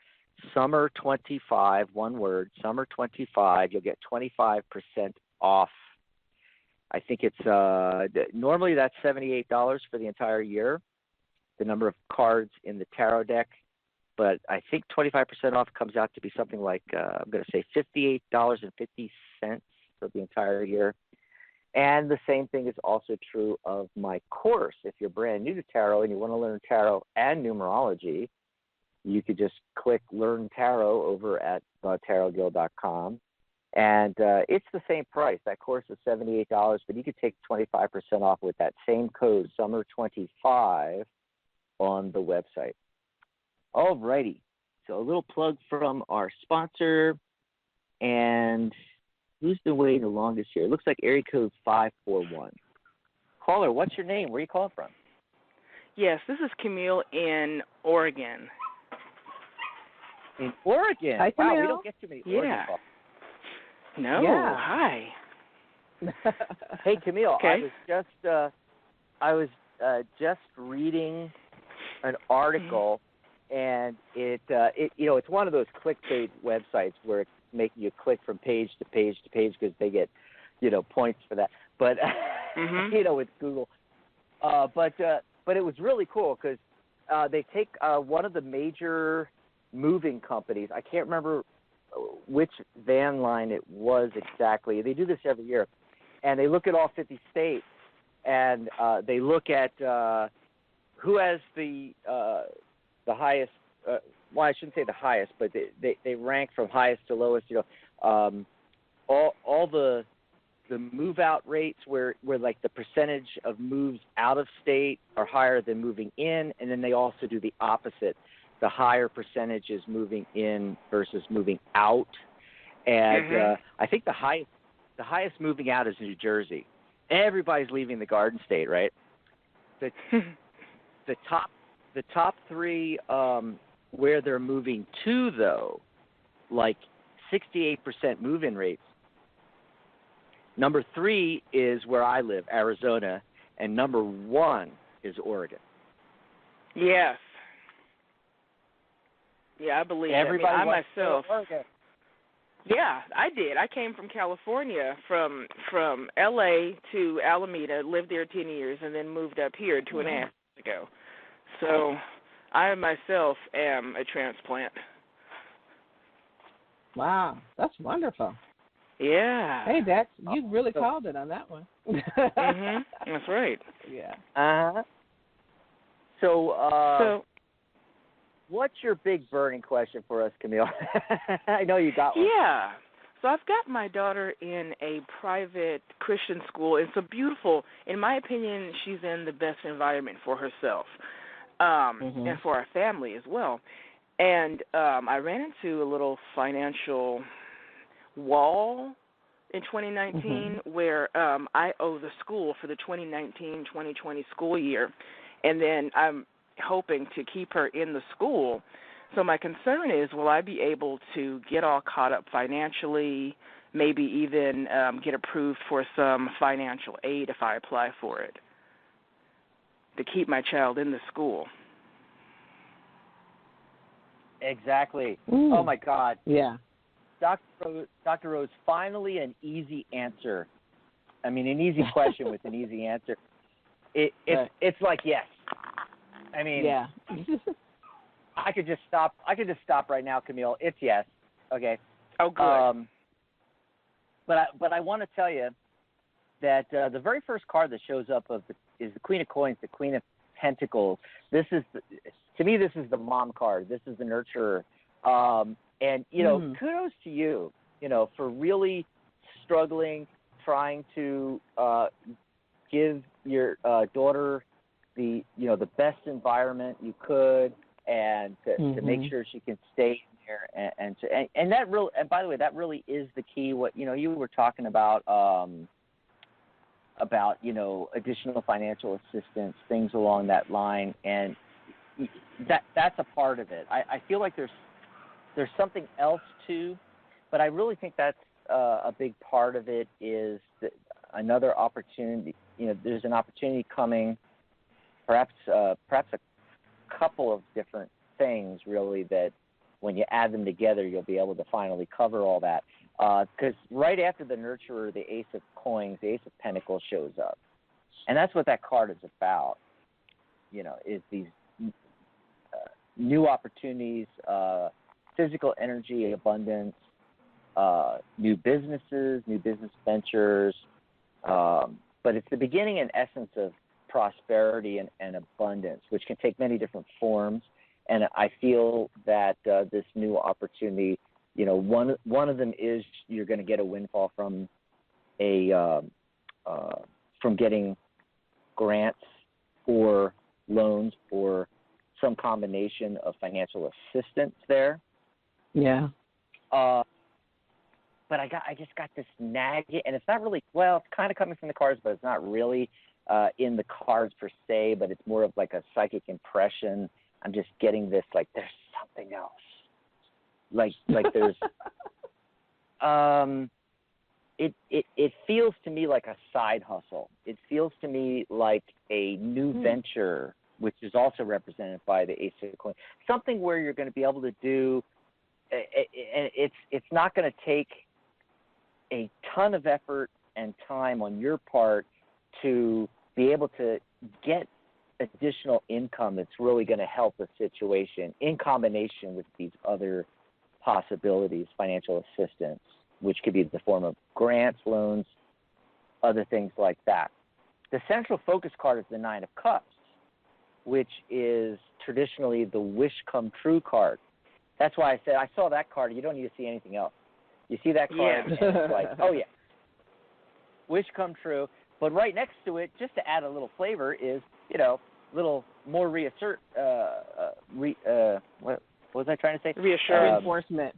C: Summer 25, one word, Summer 25. You'll get 25% off. I think it's normally that's $78 for the entire year, the number of cards in the tarot deck. But I think 25% off comes out to be something like, I'm going to say $58.50 for the entire year. And the same thing is also true of my course. If you're brand new to tarot and you want to learn tarot and numerology, you could just click Learn Tarot over at tarotguild.com. And it's the same price. That course is $78, but you could take 25% off with that same code, Summer25, on the website. All righty. So a little plug from our sponsor. And who's been waiting the longest here? It looks like area code 541. Caller, what's your name? Where are you calling from?
F: Yes, this is Camille in Oregon.
C: In Oregon?
B: Hi, Camille.
C: Wow, we don't get too many Oregon calls.
F: No,
B: yeah.
F: Hi.
C: Hey, Camille,
F: Okay.
C: I was just reading an article, and it's one of those clickbait websites where it's making you click from page to page to page because they get, points for that. But with Google, but it was really cool because they take one of the major moving companies. I can't remember which van line it was exactly. They do this every year, and they look at all 50 states, and they look at who has the highest. Well, I shouldn't say the highest, but they rank from highest to lowest. All the move out rates where like the percentage of moves out of state are higher than moving in, and then they also do the opposite. The higher percentage is moving in versus moving out, and I think the highest moving out is New Jersey. Everybody's leaving the Garden State, right? The top three where they're moving to, though, like 68% move-in rates. Number 3 is where I live, Arizona, and number 1 is Oregon.
F: Yes. Yeah, I believe
C: Everybody
F: I
C: wants
F: myself.
C: to go to Oregon.
F: Yeah, I did. I came from California, from L.A. to Alameda, lived there 10 years, and then moved up here 2.5 years ago. So I myself am a transplant.
B: Wow, that's wonderful.
F: Yeah.
B: Hey, Dex, you really called it on that one.
F: That's right.
B: Yeah.
C: So what's your big burning question for us, Camille? I know you got one.
F: Yeah. So I've got my daughter in a private Christian school. It's a beautiful, in my opinion, she's in the best environment for herself and for our family as well. And I ran into a little financial wall in 2019 where I owe the school for the 2019-2020 school year. And then I'm hoping to keep her in the school. So my concern is, will I be able to get all caught up financially, maybe even get approved for some financial aid if I apply for it, to keep my child in the school?
C: Exactly.
B: Ooh.
C: Oh, my God.
B: Yeah.
C: Dr. Rose, finally an easy answer. I mean, an easy question with an easy answer. It's like yes. I mean,
B: yeah.
C: I could just stop right now, Camille. It's yes. Okay.
F: Oh, good.
C: But I want to tell you that the very first card that shows up is the Queen of Coins, the Queen of Pentacles. To me, this is the mom card. This is the nurturer. And kudos to you, for really struggling, trying to give your daughter the best environment you could, and to make sure she can stay there, and that really, and by the way, that really is the key. What you were talking about additional financial assistance, things along that line, and that's a part of it. I feel like there's something else too, but I really think that's a big part of it is another opportunity. There's an opportunity coming. Perhaps a couple of different things, really, that when you add them together, you'll be able to finally cover all that. Because right after the nurturer, the Ace of Coins, the Ace of Pentacles shows up. And that's what that card is about, is these new opportunities, physical energy, abundance, new businesses, new business ventures, But it's the beginning and essence of prosperity and abundance, which can take many different forms. And I feel that this new opportunity, one of them is you're going to get a windfall from from getting grants or loans or some combination of financial assistance there.
B: Yeah.
C: But I just got this nagging, and it's not really, it's kind of coming from the cards, but it's not really in the cards per se, but it's more of like a psychic impression. I'm just getting this, like, there's something else. Like there's, it feels to me like a side hustle. It feels to me like a new venture, which is also represented by the Ace of Coins. Something where you're going to be able to do, and it's not going to take a ton of effort and time on your part to be able to get additional income that's really going to help the situation in combination with these other possibilities, financial assistance, which could be in the form of grants, loans, other things like that. The central focus card is the Nine of Cups, which is traditionally the wish come true card. That's why I said I saw that card. You don't need to see anything else. You see that card, and it's like, oh, yeah, wish come true. But right next to it, just to add a little flavor, is, little more what was I trying to say?
B: Reassurance. Reinforcement.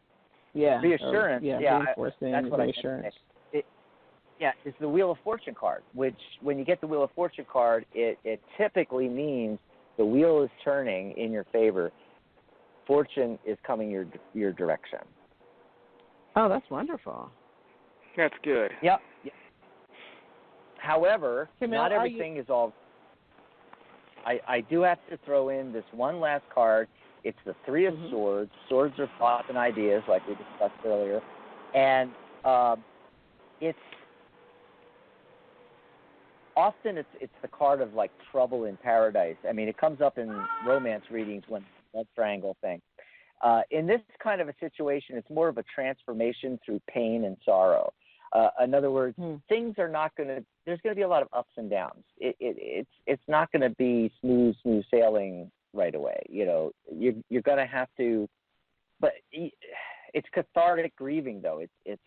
B: Yeah.
C: Reassurance.
B: That's what
C: reassurance. It's the Wheel of Fortune card, which when you get the Wheel of Fortune card, it typically means the wheel is turning in your favor. Fortune is coming your direction.
B: Oh, that's wonderful.
F: That's good.
C: Yep. However,
B: Camille,
C: not everything is all. I do have to throw in this one last card. It's the Three of Swords. Swords are thoughts and ideas, like we discussed earlier. And it's often it's the card of, like, trouble in paradise. I mean, it comes up in romance readings when love triangle thing. In this kind of a situation, it's more of a transformation through pain and sorrow. In other words, things are not going to. There's going to be a lot of ups and downs. It's not going to be smooth sailing right away. You're going to have to. But it's cathartic grieving, though. It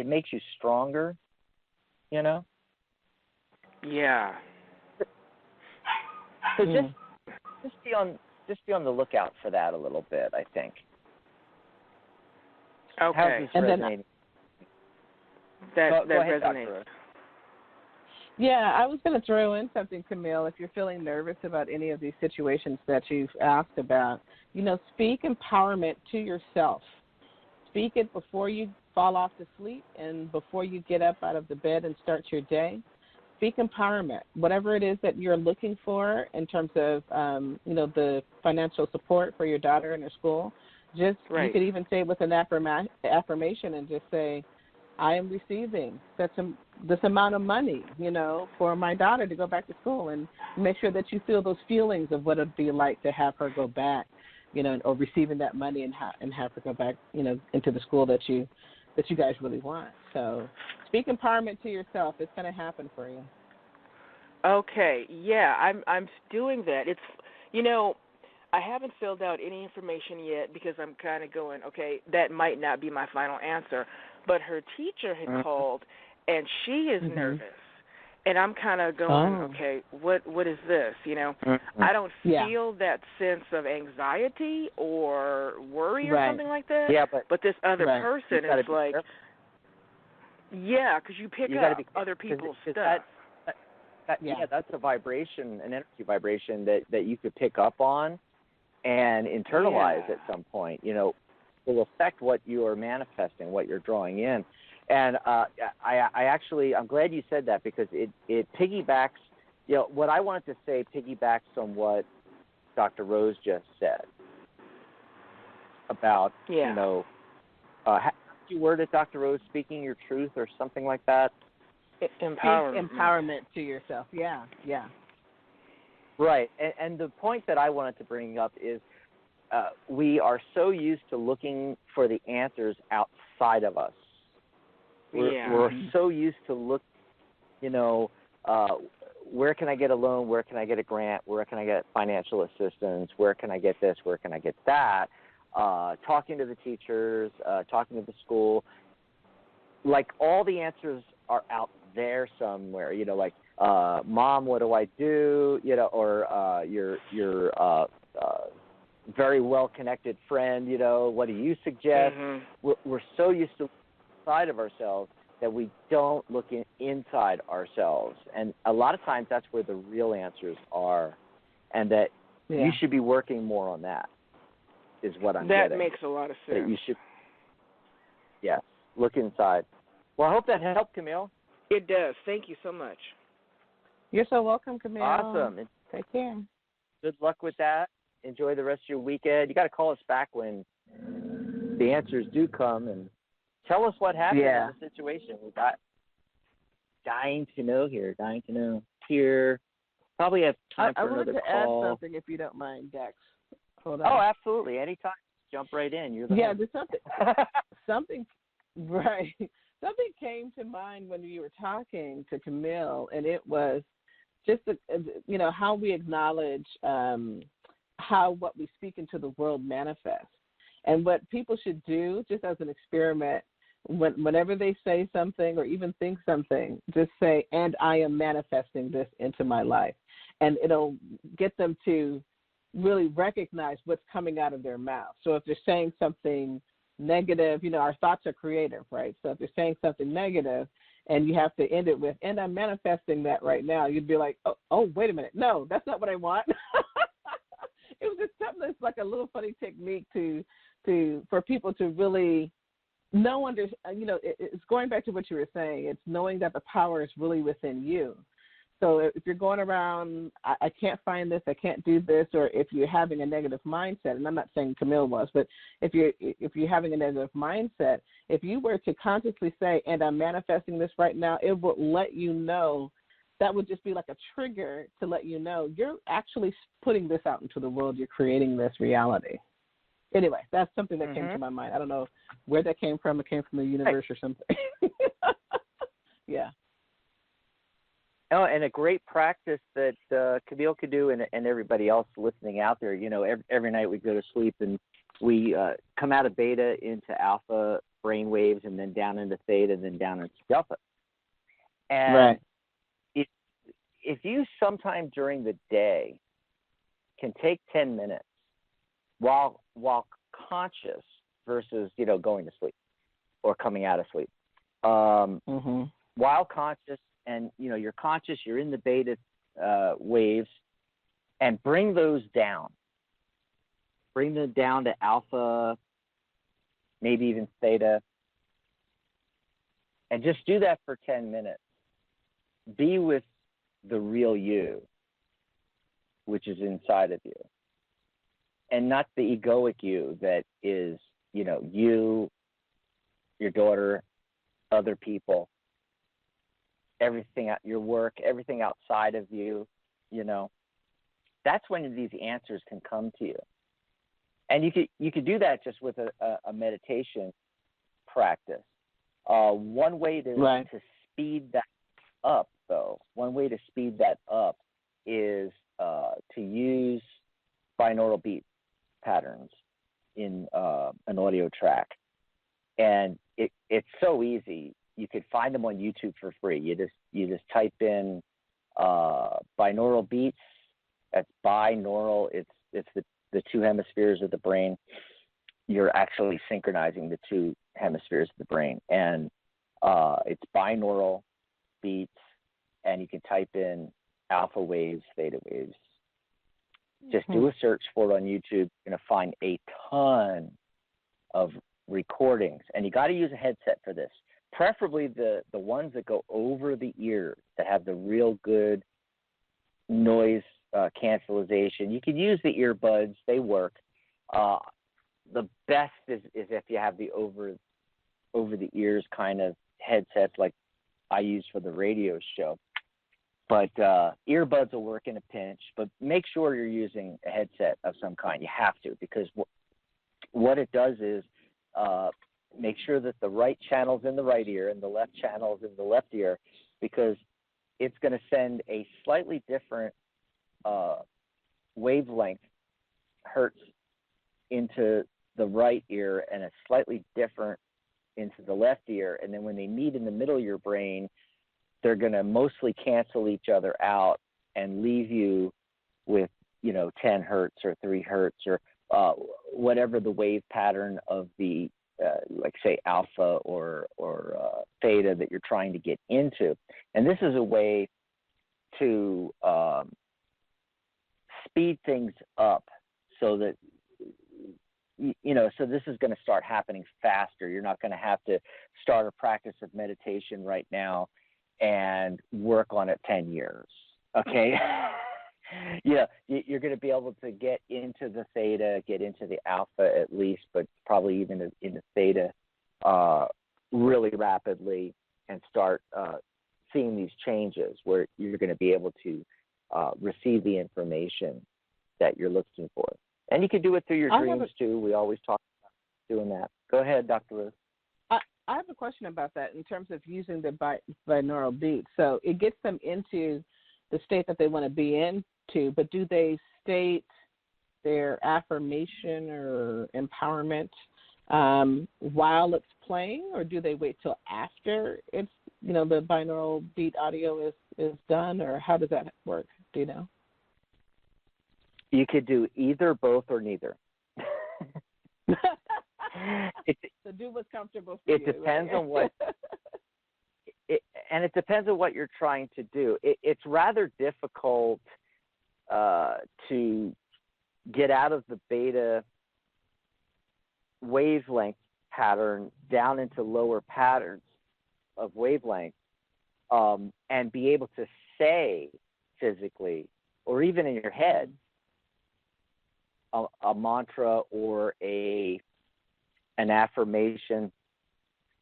C: makes you stronger.
F: Yeah.
C: So just be on the lookout for that a little bit, I think.
F: Okay.
C: How's this resonating?
F: That
C: go ahead,
F: resonates.
B: Yeah, I was going to throw in something, Camille. If you're feeling nervous about any of these situations that you've asked about, speak empowerment to yourself. Speak it before you fall off to sleep and before you get up out of the bed and start your day. Speak empowerment. Whatever it is that you're looking for in terms of, the financial support for your daughter in her school, you could even say it with an affirmation and just say, I am receiving this amount of money, for my daughter to go back to school, and make sure that you feel those feelings of what it would be like to have her go back, or receiving that money and have her go back, into the school that you guys really want. So speak empowerment to yourself. It's going to happen for you.
F: Okay. Yeah, I'm doing that. It's, I haven't filled out any information yet because I'm kind of going, okay, that might not be my final answer. But her teacher had called, and she is nervous. And I'm kind of going, okay, what is this? I don't feel that sense of anxiety or worry or something like that.
C: Yeah,
F: but this other person is like, because you pick up other people's stuff.
C: That's a vibration, an energy vibration that you could pick up on and internalize at some point. Will affect what you are manifesting, what you're drawing in. And I'm glad you said that, because it piggybacks, what I wanted to say piggybacks on what Dr. Rose just said about, how did you word it, Dr. Rose, speaking your truth or something like that?
B: Empowerment to yourself, yeah.
C: Right, and the point that I wanted to bring up is we are so used to looking for the answers outside of us. We're so used to where can I get a loan? Where can I get a grant? Where can I get financial assistance? Where can I get this? Where can I get that? Talking to the teachers, talking to the school. Like, all the answers are out there somewhere, like, Mom, what do I do? Or your very well-connected friend, what do you suggest?
F: Mm-hmm.
C: We're so used to side of ourselves that we don't look inside ourselves. And a lot of times that's where the real answers are, and that you should be working more on that, is what I'm getting.
F: That makes a lot of sense.
C: That you should, look inside. Well, I hope that helped, Camille.
F: It does. Thank you so much.
B: You're so welcome, Camille.
C: Awesome.
B: Take care.
C: Good luck with that. Enjoy the rest of your weekend. You got to call us back when the answers do come and tell us what happened in the situation. We got dying to know here. Here. Probably have time for another call.
B: I wanted to add something, if you don't mind, Dex. Hold on.
C: Oh, absolutely. Anytime. Jump right in. You're the host.
B: There's something, right. Something came to mind when you were talking to Camille, and it was just, how we acknowledge how what we speak into the world manifests. And what people should do, just as an experiment, whenever they say something or even think something, just say, and I am manifesting this into my life. And it'll get them to really recognize what's coming out of their mouth. So if they're saying something negative, our thoughts are creative, right? So if they're saying something negative and you have to end it with, and I'm manifesting that right now, you'd be like, oh, wait a minute. No, that's not what I want. It was just something that's like a little funny technique for people to really know, it's going back to what you were saying. It's knowing that the power is really within you. So if you're going around, I can't find this, I can't do this, or if you're having a negative mindset, and I'm not saying Camille was, but if you're having a negative mindset, if you were to consciously say, and I'm manifesting this right now, it would let you know. That would just be like a trigger to let you know you're actually putting this out into the world. You're creating this reality. Anyway, that's something that came to my mind. I don't know where that came from. It came from the universe or something. Yeah.
C: Oh, and a great practice that Camille could do, and everybody else listening out there, every night we go to sleep and we come out of beta into alpha brain waves, and then down into theta, and then down into delta. And
B: right.
C: If you sometime during the day can take 10 minutes while conscious versus, going to sleep or coming out of sleep, while conscious, and, you're conscious, you're in the beta waves, and bring those down. Bring them down to alpha, maybe even theta, and just do that for 10 minutes. Be with the real you, which is inside of you, and not the egoic you that is, you, your daughter, other people, everything at your work, everything outside of you, that's when these answers can come to you. And you could do that just with a meditation practice. One way to speed that up, though, is to use binaural beat patterns in an audio track. And it's so easy. You could find them on YouTube for free. You just type in binaural beats. That's binaural. It's the two hemispheres of the brain. You're actually synchronizing the two hemispheres of the brain, and it's binaural beats. And you can type in alpha waves, theta waves. Just do a search for it on YouTube. You're going to find a ton of recordings, and you got to use a headset for this. Preferably the ones that go over the ear, that have the real good noise cancellation. You can use the earbuds; they work. The best is if you have the over the ears kind of headsets, like I use for the radio show. But earbuds will work in a pinch. But make sure you're using a headset of some kind. You have to, because what it does is make sure that the right channel's in the right ear and the left channel's in the left ear, because it's going to send a slightly different wavelength hertz into the right ear and a slightly different into the left ear. And then when they meet in the middle of your brain, they're going to mostly cancel each other out and leave you with, 10 hertz or 3 hertz or whatever the wave pattern of the, like say alpha or theta that you're trying to get into. And this is a way to speed things up so that, so this is going to start happening faster. You're not going to have to start a practice of meditation right now and work on it 10 years. Okay. You're going to be able to get into the theta, get into the alpha at least, but probably even into theta really rapidly and start seeing these changes where you're going to be able to receive the information that you're looking for. And you can do it through your dreams too. We always talk about doing that. Go ahead, Dr. Liz.
B: I have a question about that in terms of using the binaural beat. So it gets them into the state that they want to be into, but do they state their affirmation or empowerment while it's playing, or do they wait till after it's, the binaural beat audio is done, or how does that work? Do you know?
C: You could do either, both, or neither.
B: So do what's comfortable for you.
C: It depends
B: right?
C: on what, and it depends on what you're trying to do. It's rather difficult to get out of the beta wavelength pattern down into lower patterns of wavelength and be able to say physically or even in your head a mantra or an affirmation.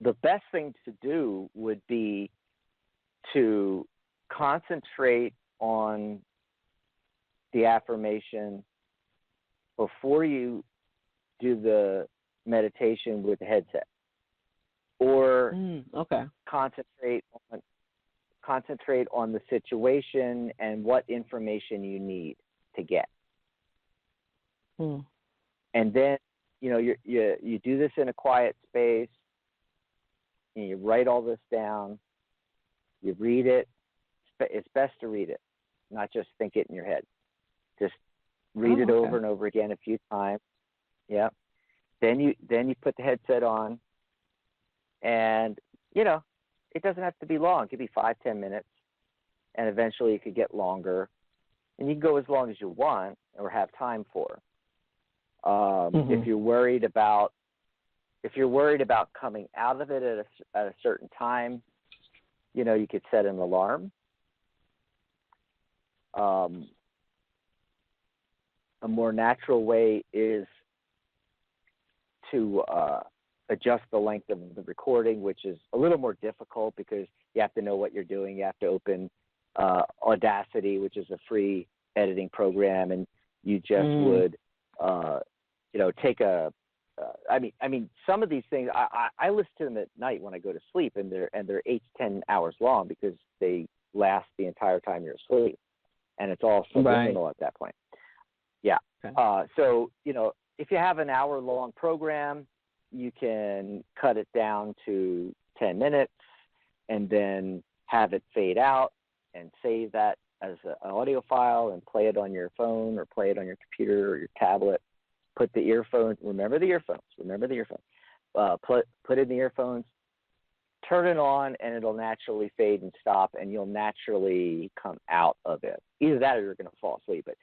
C: The best thing to do would be to concentrate on the affirmation before you do the meditation with the headset, or concentrate on the situation and what information you need to get. And then you do this in a quiet space. And you write all this down. You read it. It's best to read it, not just think it in your head. Just read it over and over again a few times. Yeah. Then you put the headset on, and it doesn't have to be long. It could be 5-10 minutes, and eventually it could get longer, and you can go as long as you want or have time for. If you're worried about coming out of it at a certain time, you could set an alarm. A more natural way is to adjust the length of the recording, which is a little more difficult because you have to know what you're doing. You have to open Audacity, which is a free editing program, and you just would, take a. I mean, some of these things I listen to them at night when I go to sleep, and they're 8 to 10 hours long because they last the entire time you're asleep, and it's all subliminal at that point. Yeah. Okay. So if you have an hour-long program, you can cut it down to 10 minutes, and then have it fade out, and save that as an audio file, and play it on your phone or play it on your computer or your tablet. Put the earphones. Remember the earphones. Put in the earphones. Turn it on, and it'll naturally fade and stop, and you'll naturally come out of it. Either that, or you're going to fall asleep. But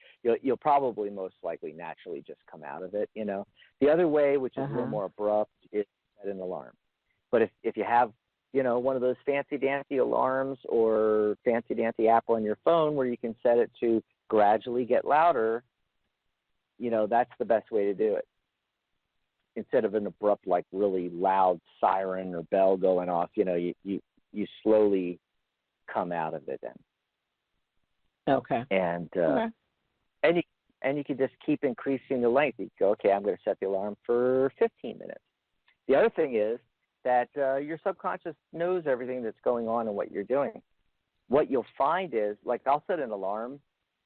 C: you'll probably most likely naturally just come out of it. The other way, which is a little more abrupt, is set an alarm. But if you have one of those fancy dancy alarms or fancy dancy app on your phone where you can set it to gradually get louder, that's the best way to do it. Instead of an abrupt, like really loud siren or bell going off, you slowly come out of it then.
B: Okay.
C: And you can just keep increasing the length. You go, okay, I'm going to set the alarm for 15 minutes. The other thing is that your subconscious knows everything that's going on and what you're doing. what you'll find is, like, I'll set an alarm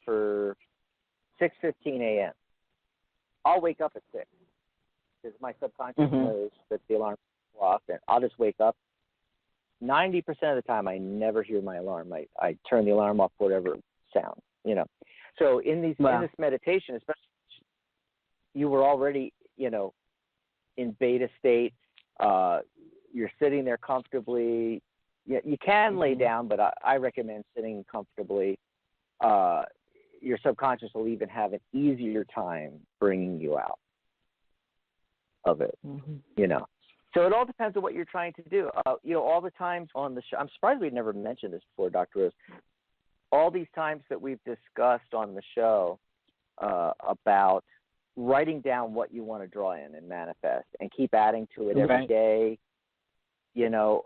C: for 6:15 a.m. I'll wake up at 6 because my subconscious knows that the alarm will go off, and I'll just wake up. 90% of the time, I never hear my alarm. I turn the alarm off for whatever sound, you know. So in this meditation, especially, you were already, you know, in beta state. You're sitting there comfortably. You can lay down, but I recommend sitting comfortably. Your subconscious will even have an easier time bringing you out of it, you know. So it all depends on what you're trying to do. You know, all the times on the show, I'm surprised we'd never mentioned this before, Dr. Rose. All these times that we've discussed on the show about writing down what you want to draw in and manifest and keep adding to it every day. You know,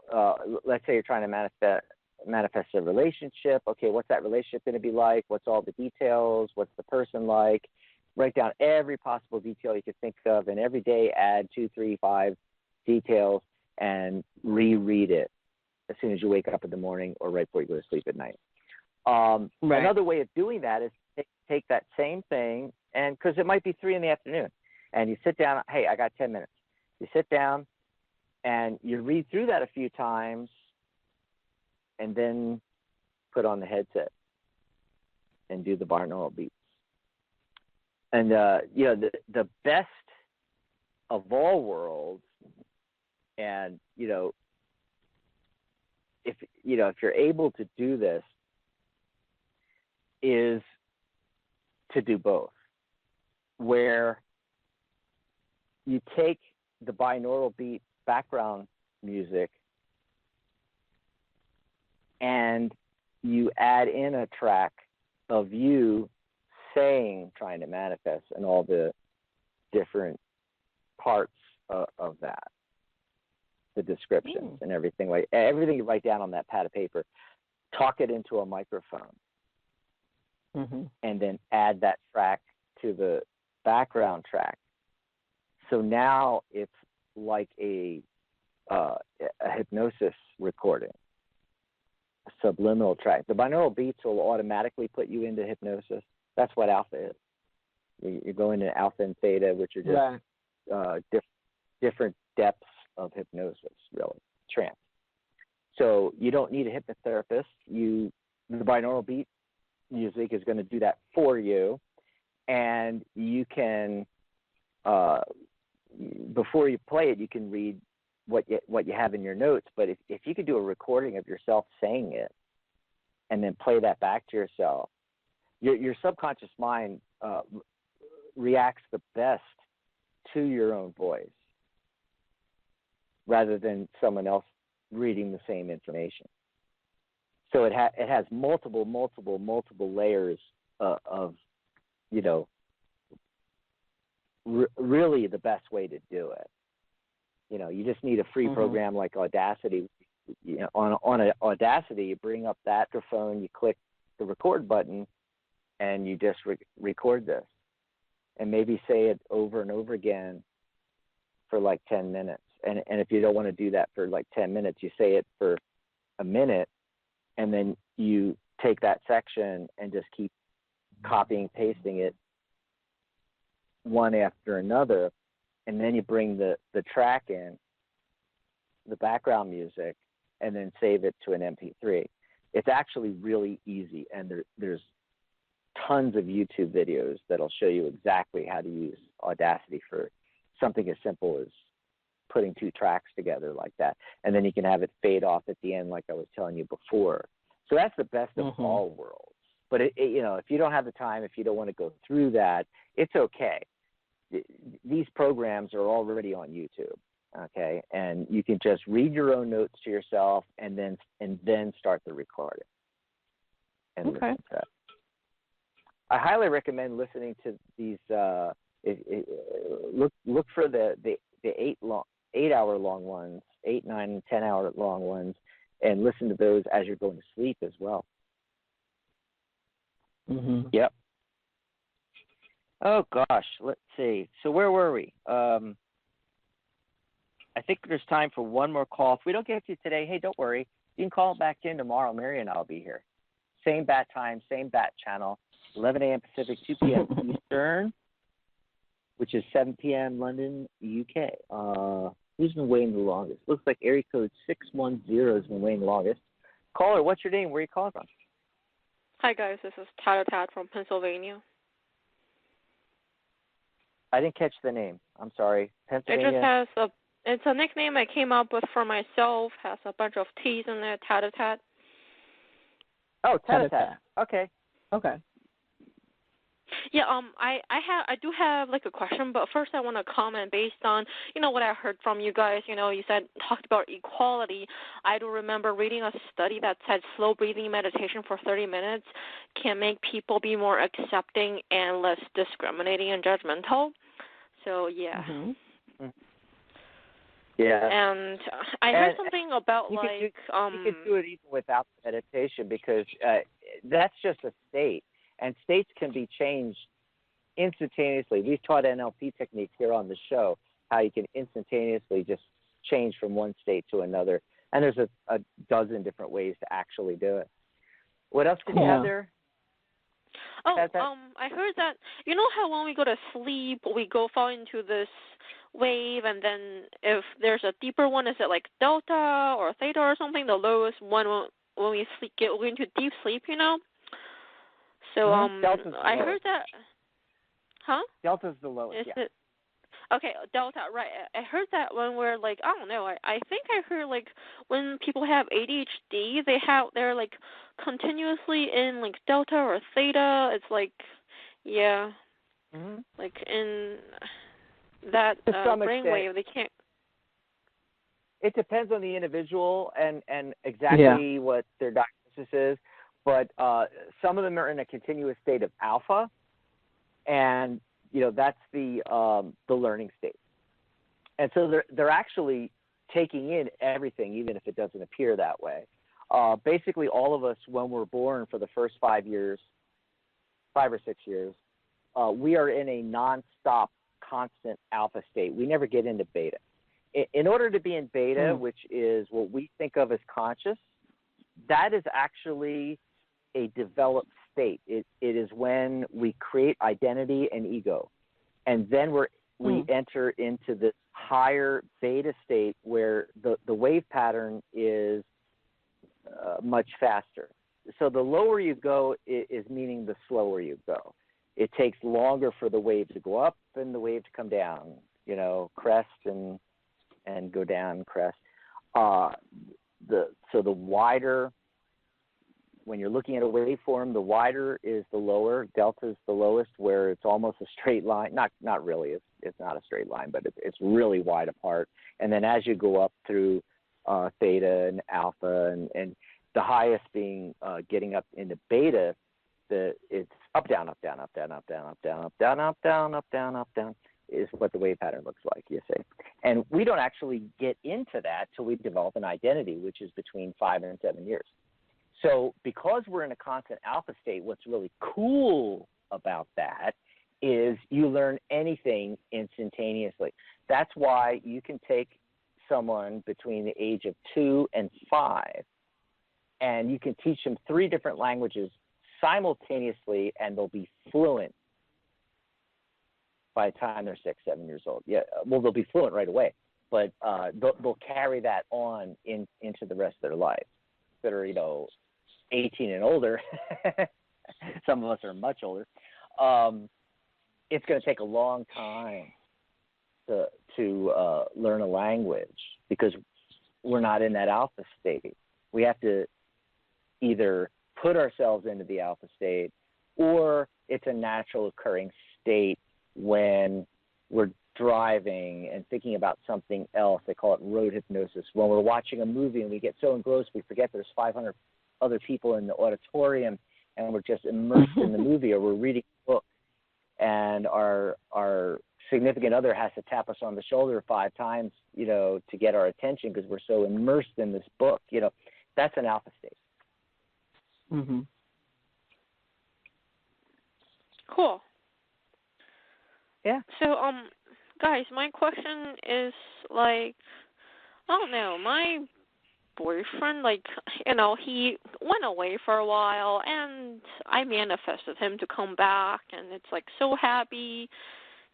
C: let's say you're trying to manifest a relationship. Okay, what's that relationship going to be like? What's all the details? What's the person like? Write down every possible detail you could think of, and every day add 2, 3, 5 details and reread it as soon as you wake up in the morning or right before you go to sleep at night. Another way of doing that is take that same thing, and because it might be 3 in the afternoon, and you sit down, hey, I got 10 minutes. You sit down and you read through that a few times and then put on the headset and do the binaural beats. And, you know, the best of all worlds, and, you know, if you're able to do this, is to do both, where you take the binaural beat background music and you add in a track of you saying, trying to manifest, and all the different parts of that, the descriptions and everything, like everything you write down on that pad of paper, talk it into a microphone, and then add that track to the background track. So now it's like a hypnosis recording, a subliminal track. The binaural beats will automatically put you into hypnosis. That's what alpha is. You're going into alpha and theta, which are just different depths of hypnosis, really, trance. So you don't need a hypnotherapist. The binaural beat music is going to do that for you, and you can, before you play it, you can read what you have in your notes. But if you could do a recording of yourself saying it, and then play that back to yourself, your subconscious mind reacts the best to your own voice, rather than someone else reading the same information. So it has multiple layers of, you know, really the best way to do it. You know, you just need a free program like Audacity. You know, on Audacity, you bring up that microphone, you click the record button, and you just record this, and maybe say it over and over again for like 10 minutes. And if you don't want to do that for like 10 minutes, you say it for a minute, and then you take that section and just keep copying, pasting it one after another, and then you bring the track in, the background music, and then save it to an MP3. It's actually really easy, and there's tons of YouTube videos that'll show you exactly how to use Audacity for something as simple as putting 2 tracks together like that. And then you can have it fade off at the end like I was telling you before. So that's the best of all worlds. But, you know, if you don't have the time, if you don't want to go through that, it's okay. These programs are already on YouTube, okay? And you can just read your own notes to yourself and then start the recording. And listen to that. I highly recommend listening to these. Look for the 8-hour long ones, 8, 9, and 10-hour long ones, and listen to those as you're going to sleep as well. Yep. Oh gosh, let's see. So where were we? I think there's time for one more call. If we don't get to you today, hey, don't worry. You can call back in tomorrow. Mary and I'll be here. same bat time, same bat channel, 11 a.m. Pacific, 2 p.m. Eastern, which is 7 p.m. London, UK. Who's been waiting the longest? Looks like area code 610 has been waiting the longest. Caller, what's your name? Where are you calling from?
G: Hi, guys. This is Tad from Pennsylvania.
C: I didn't catch the name. I'm sorry. Pennsylvania.
G: It just has it's a nickname I came up with for myself. Has a bunch of T's in there. Tad.
C: Oh, Tad. Okay.
G: Yeah, I do have like a question, but first I want to comment based on, what I heard from you guys. You talked about equality. I do remember reading a study that said slow breathing meditation for 30 minutes can make people be more accepting and less discriminating and judgmental. So, yeah.
C: Mm-hmm. Yeah.
G: And I heard something about
C: you can do it even without meditation because that's just a state. And states can be changed instantaneously. We've taught NLP techniques here on the show, how you can instantaneously just change from one state to another. And there's a dozen different ways to actually do it. What else did you have there?
G: Oh, I heard that, how when we go to sleep, we fall into this wave, and then if there's a deeper one, is it like delta or theta or something, the lowest one when we get into deep sleep, So I heard that. Huh?
C: Delta's the lowest.
G: Is it? Okay, delta. Right. I heard that when we're I don't know. I think I heard when people have ADHD, they're continuously in delta or theta. It's yeah.
C: Mm-hmm.
G: In that brainwave, they can't.
C: It depends on the individual and exactly what their diagnosis is. But some of them are in a continuous state of alpha, and that's the learning state. And so they're actually taking in everything, even if it doesn't appear that way. Basically, all of us, when we're born for the first 5 or 6 years, we are in a nonstop, constant alpha state. We never get into beta. In order to be in beta, which is what we think of as conscious, that is actually a developed state. It is when we create identity and ego, and then we enter into this higher beta state where the wave pattern is much faster. So the lower you go is meaning the slower you go. It takes longer for the wave to go up and the wave to come down. Crest and go down, crest. So the wider. When you're looking at a waveform, the wider is the lower, delta is the lowest, where it's almost a straight line. Not really, it's not a straight line, but it's really wide apart. And then as you go up through theta and alpha, and the highest being getting up into beta, it's up, down, up, down, up, down, up, down, up, down, up, down, up, down, up, down, up, down, is what the wave pattern looks like, you see. And we don't actually get into that till we develop an identity, which is between 5 and 7 years. So because we're in a constant alpha state, what's really cool about that is you learn anything instantaneously. That's why you can take someone between the age of 2 and 5, and you can teach them 3 different languages simultaneously, and they'll be fluent by the time they're 6, 7 years old. Yeah, well, they'll be fluent right away, but they'll carry that on into the rest of their life. That are 18 and older, some of us are much older, it's going to take a long time to learn a language because we're not in that alpha state. We have to either put ourselves into the alpha state, or it's a natural occurring state when we're driving and thinking about something else. They call it road hypnosis. When we're watching a movie and we get so engrossed we forget there's 500 other people in the auditorium and we're just immersed in the movie, or we're reading a book and our significant other has to tap us on the shoulder 5 times, to get our attention because we're so immersed in this book. That's an alpha state.
B: Mm-hmm.
G: Cool.
C: Yeah.
G: So, guys, my question is I don't know, my boyfriend, like, he went away for a while, and I manifested him to come back, and it's, like, so happy.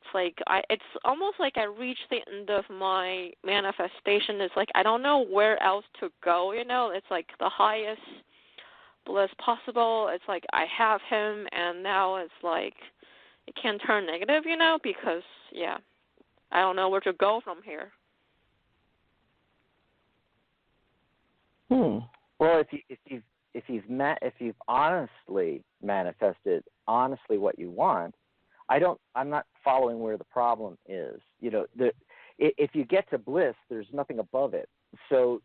G: It's like it's almost like I reached the end of my manifestation. It's like I don't know where else to go, It's like the highest bliss possible. It's like I have him, and now it's like it can turn negative, because, I don't know where to go from here.
C: Well, if you've honestly manifested what you want, I'm not following where the problem is. If you get to bliss, there's nothing above it. So,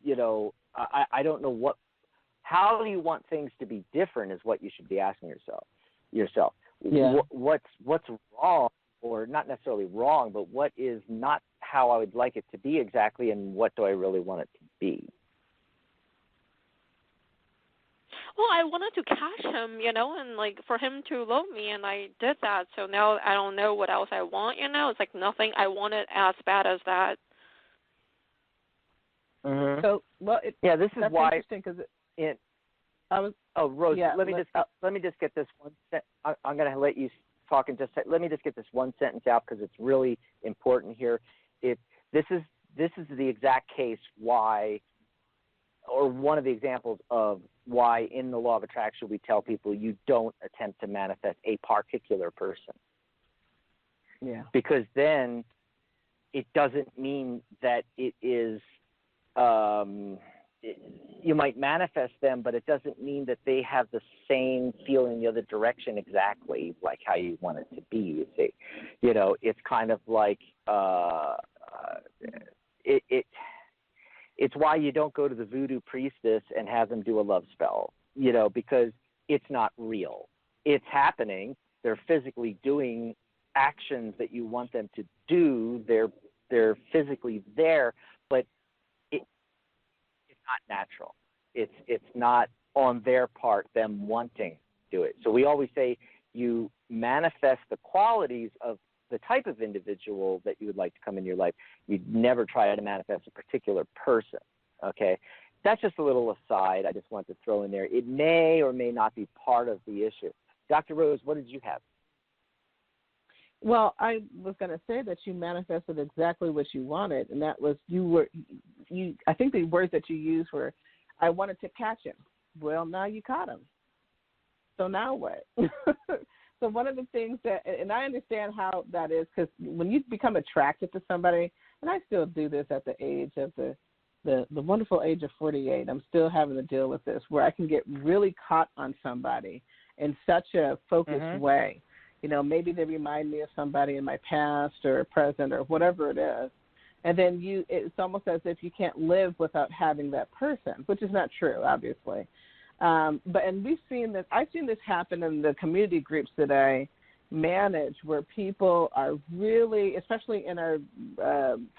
C: I don't know how do you want things to be different is what you should be asking yourself. Yeah. What's wrong, or not necessarily wrong, but what is not how I would like it to be exactly, and what do I really want it to be?
G: Well, I wanted to catch him, and, like, for him to love me, and I did that. So now I don't know what else I want, It's like nothing I wanted as bad as that.
C: Mm-hmm.
B: So,
C: this is why.
B: Interesting because
C: Rose, let me just get this one sentence. I'm going to let you talk in just a second. Let me just get this one sentence out because it's really important here. This is the exact case why, or one of the examples of why in the law of attraction we tell people you don't attempt to manifest a particular person.
B: Yeah.
C: Because then it doesn't mean that it is you might manifest them, but it doesn't mean that they have the same feeling the other direction exactly like how you want it to be, you see. It's kind of like it's why you don't go to the voodoo priestess and have them do a love spell, because it's not real. It's happening. They're physically doing actions that you want them to do. They're physically there, but it's not natural. It's not on their part, them wanting to do it. So we always say you manifest the qualities of the type of individual that you would like to come in your life. You'd never try to manifest a particular person, okay? That's just a little aside I just want to throw in there. It may or may not be part of the issue. Dr. Rose, what did you have?
B: Well, I was going to say that you manifested exactly what you wanted, and that was I think the words that you used were, I wanted to catch him. Well, now you caught him. So now what? So one of the things that, and I understand how that is, because when you become attracted to somebody, and I still do this at the age of the wonderful age of 48, I'm still having to deal with this, where I can get really caught on somebody in such a focused way. Maybe they remind me of somebody in my past or present or whatever it is. And then it's almost as if you can't live without having that person, which is not true, obviously. And we've seen this. I've seen this happen in the community groups that I manage, where people are really, especially in our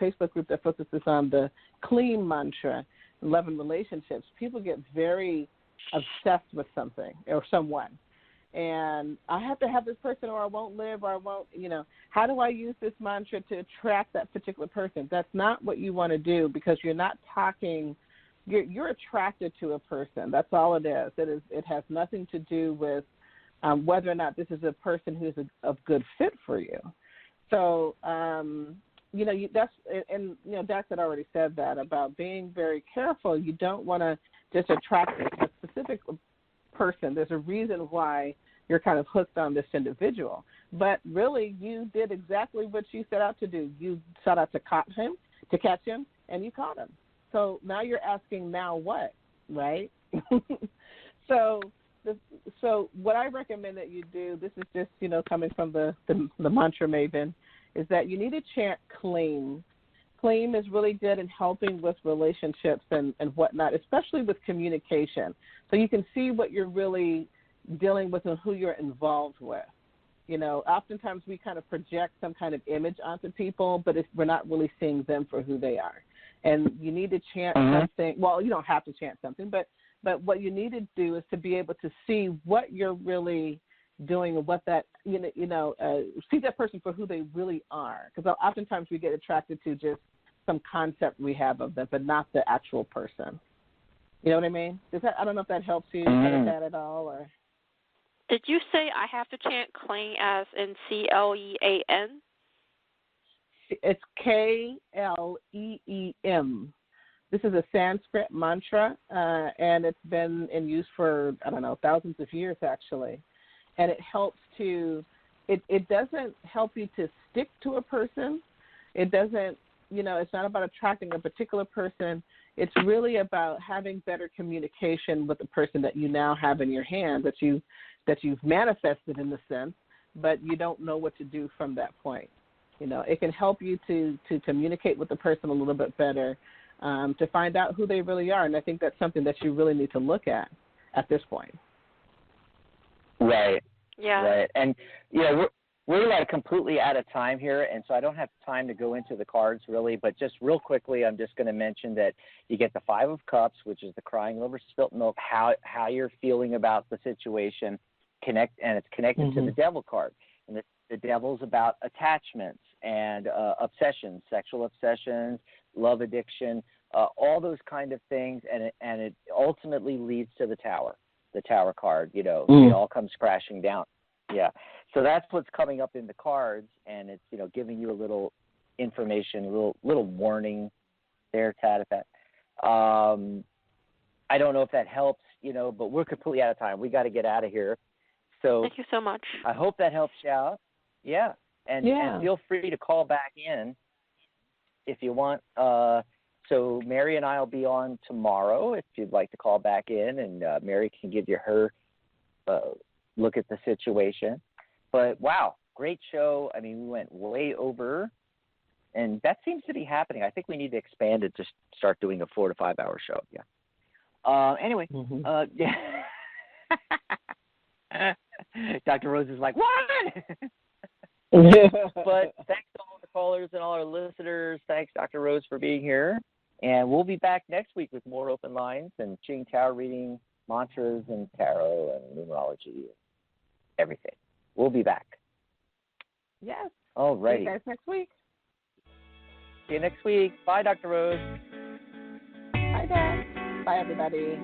B: Facebook group that focuses on the clean mantra, love and relationships, people get very obsessed with something or someone. And I have to have this person or I won't live, or I won't, how do I use this mantra to attract that particular person? That's not what you want to do, because you're not talking. You're attracted to a person. That's all it is. It has nothing to do with whether or not this is a person who's a good fit for you. So, that's, and Dax had already said that about being very careful. You don't want to just attract a specific person. There's a reason why you're kind of hooked on this individual. But really, you did exactly what you set out to do. You set out to catch him, and you caught him. So now you're asking, now what, right? So what I recommend that you do, this is just, coming from the mantra maven, is that you need to chant CLEAN. CLEAN is really good in helping with relationships and whatnot, especially with communication. So you can see what you're really dealing with and who you're involved with. Oftentimes we kind of project some kind of image onto people, but we're not really seeing them for who they are. And you need to chant something. Well, you don't have to chant something, but what you need to do is to be able to see what you're really doing and what that, see that person for who they really are. Because oftentimes we get attracted to just some concept we have of them, but not the actual person. You know what I mean? I don't know if that helps you with that at all, or.
G: Did you say I have to chant Klein as in Clean?
B: It's Kleem. This is a Sanskrit mantra, and it's been in use for, I don't know, thousands of years, actually. And it helps to, it doesn't help you to stick to a person. It doesn't, it's not about attracting a particular person. It's really about having better communication with the person that you now have in your hand, that you've manifested in the sense, but you don't know what to do from that point. It can help you to communicate with the person a little bit better, to find out who they really are. And I think that's something that you really need to look at this point.
C: Right.
G: Yeah.
C: Right. And, we're like completely out of time here, and so I don't have time to go into the cards really, but just real quickly, I'm just going to mention that you get the Five of Cups, which is the crying over spilt milk, how you're feeling about the situation, and it's connected to the Devil card. And the Devil's about attachments and obsessions, sexual obsessions, love addiction, all those kind of things, and it ultimately leads to the Tower card. It all comes crashing down. Yeah. So that's what's coming up in the cards, and it's, giving you a little information, a little warning there, Tatapat. I don't know if that helps, but we're completely out of time. We got to get out of here. So
G: thank you so much.
C: I hope that helps you out. Yeah. And feel free to call back in if you want. So Mary and I will be on tomorrow if you'd like to call back in, and Mary can give you her look at the situation. But wow, great show. I mean, we went way over, and that seems to be happening. I think we need to expand it to start doing a 4 to 5 hour show. Yeah. Anyway, yeah. Dr. Rose is like, what? But thanks to all the callers and all our listeners. Thanks, Dr. Rose, for being here. And we'll be back next week with more open lines and Qing Tarot reading, mantras and tarot and numerology, everything. We'll be back.
B: Yes.
C: All right.
B: See you guys next week.
C: See you next week. Bye, Dr. Rose.
B: Bye, Dad. Bye, everybody.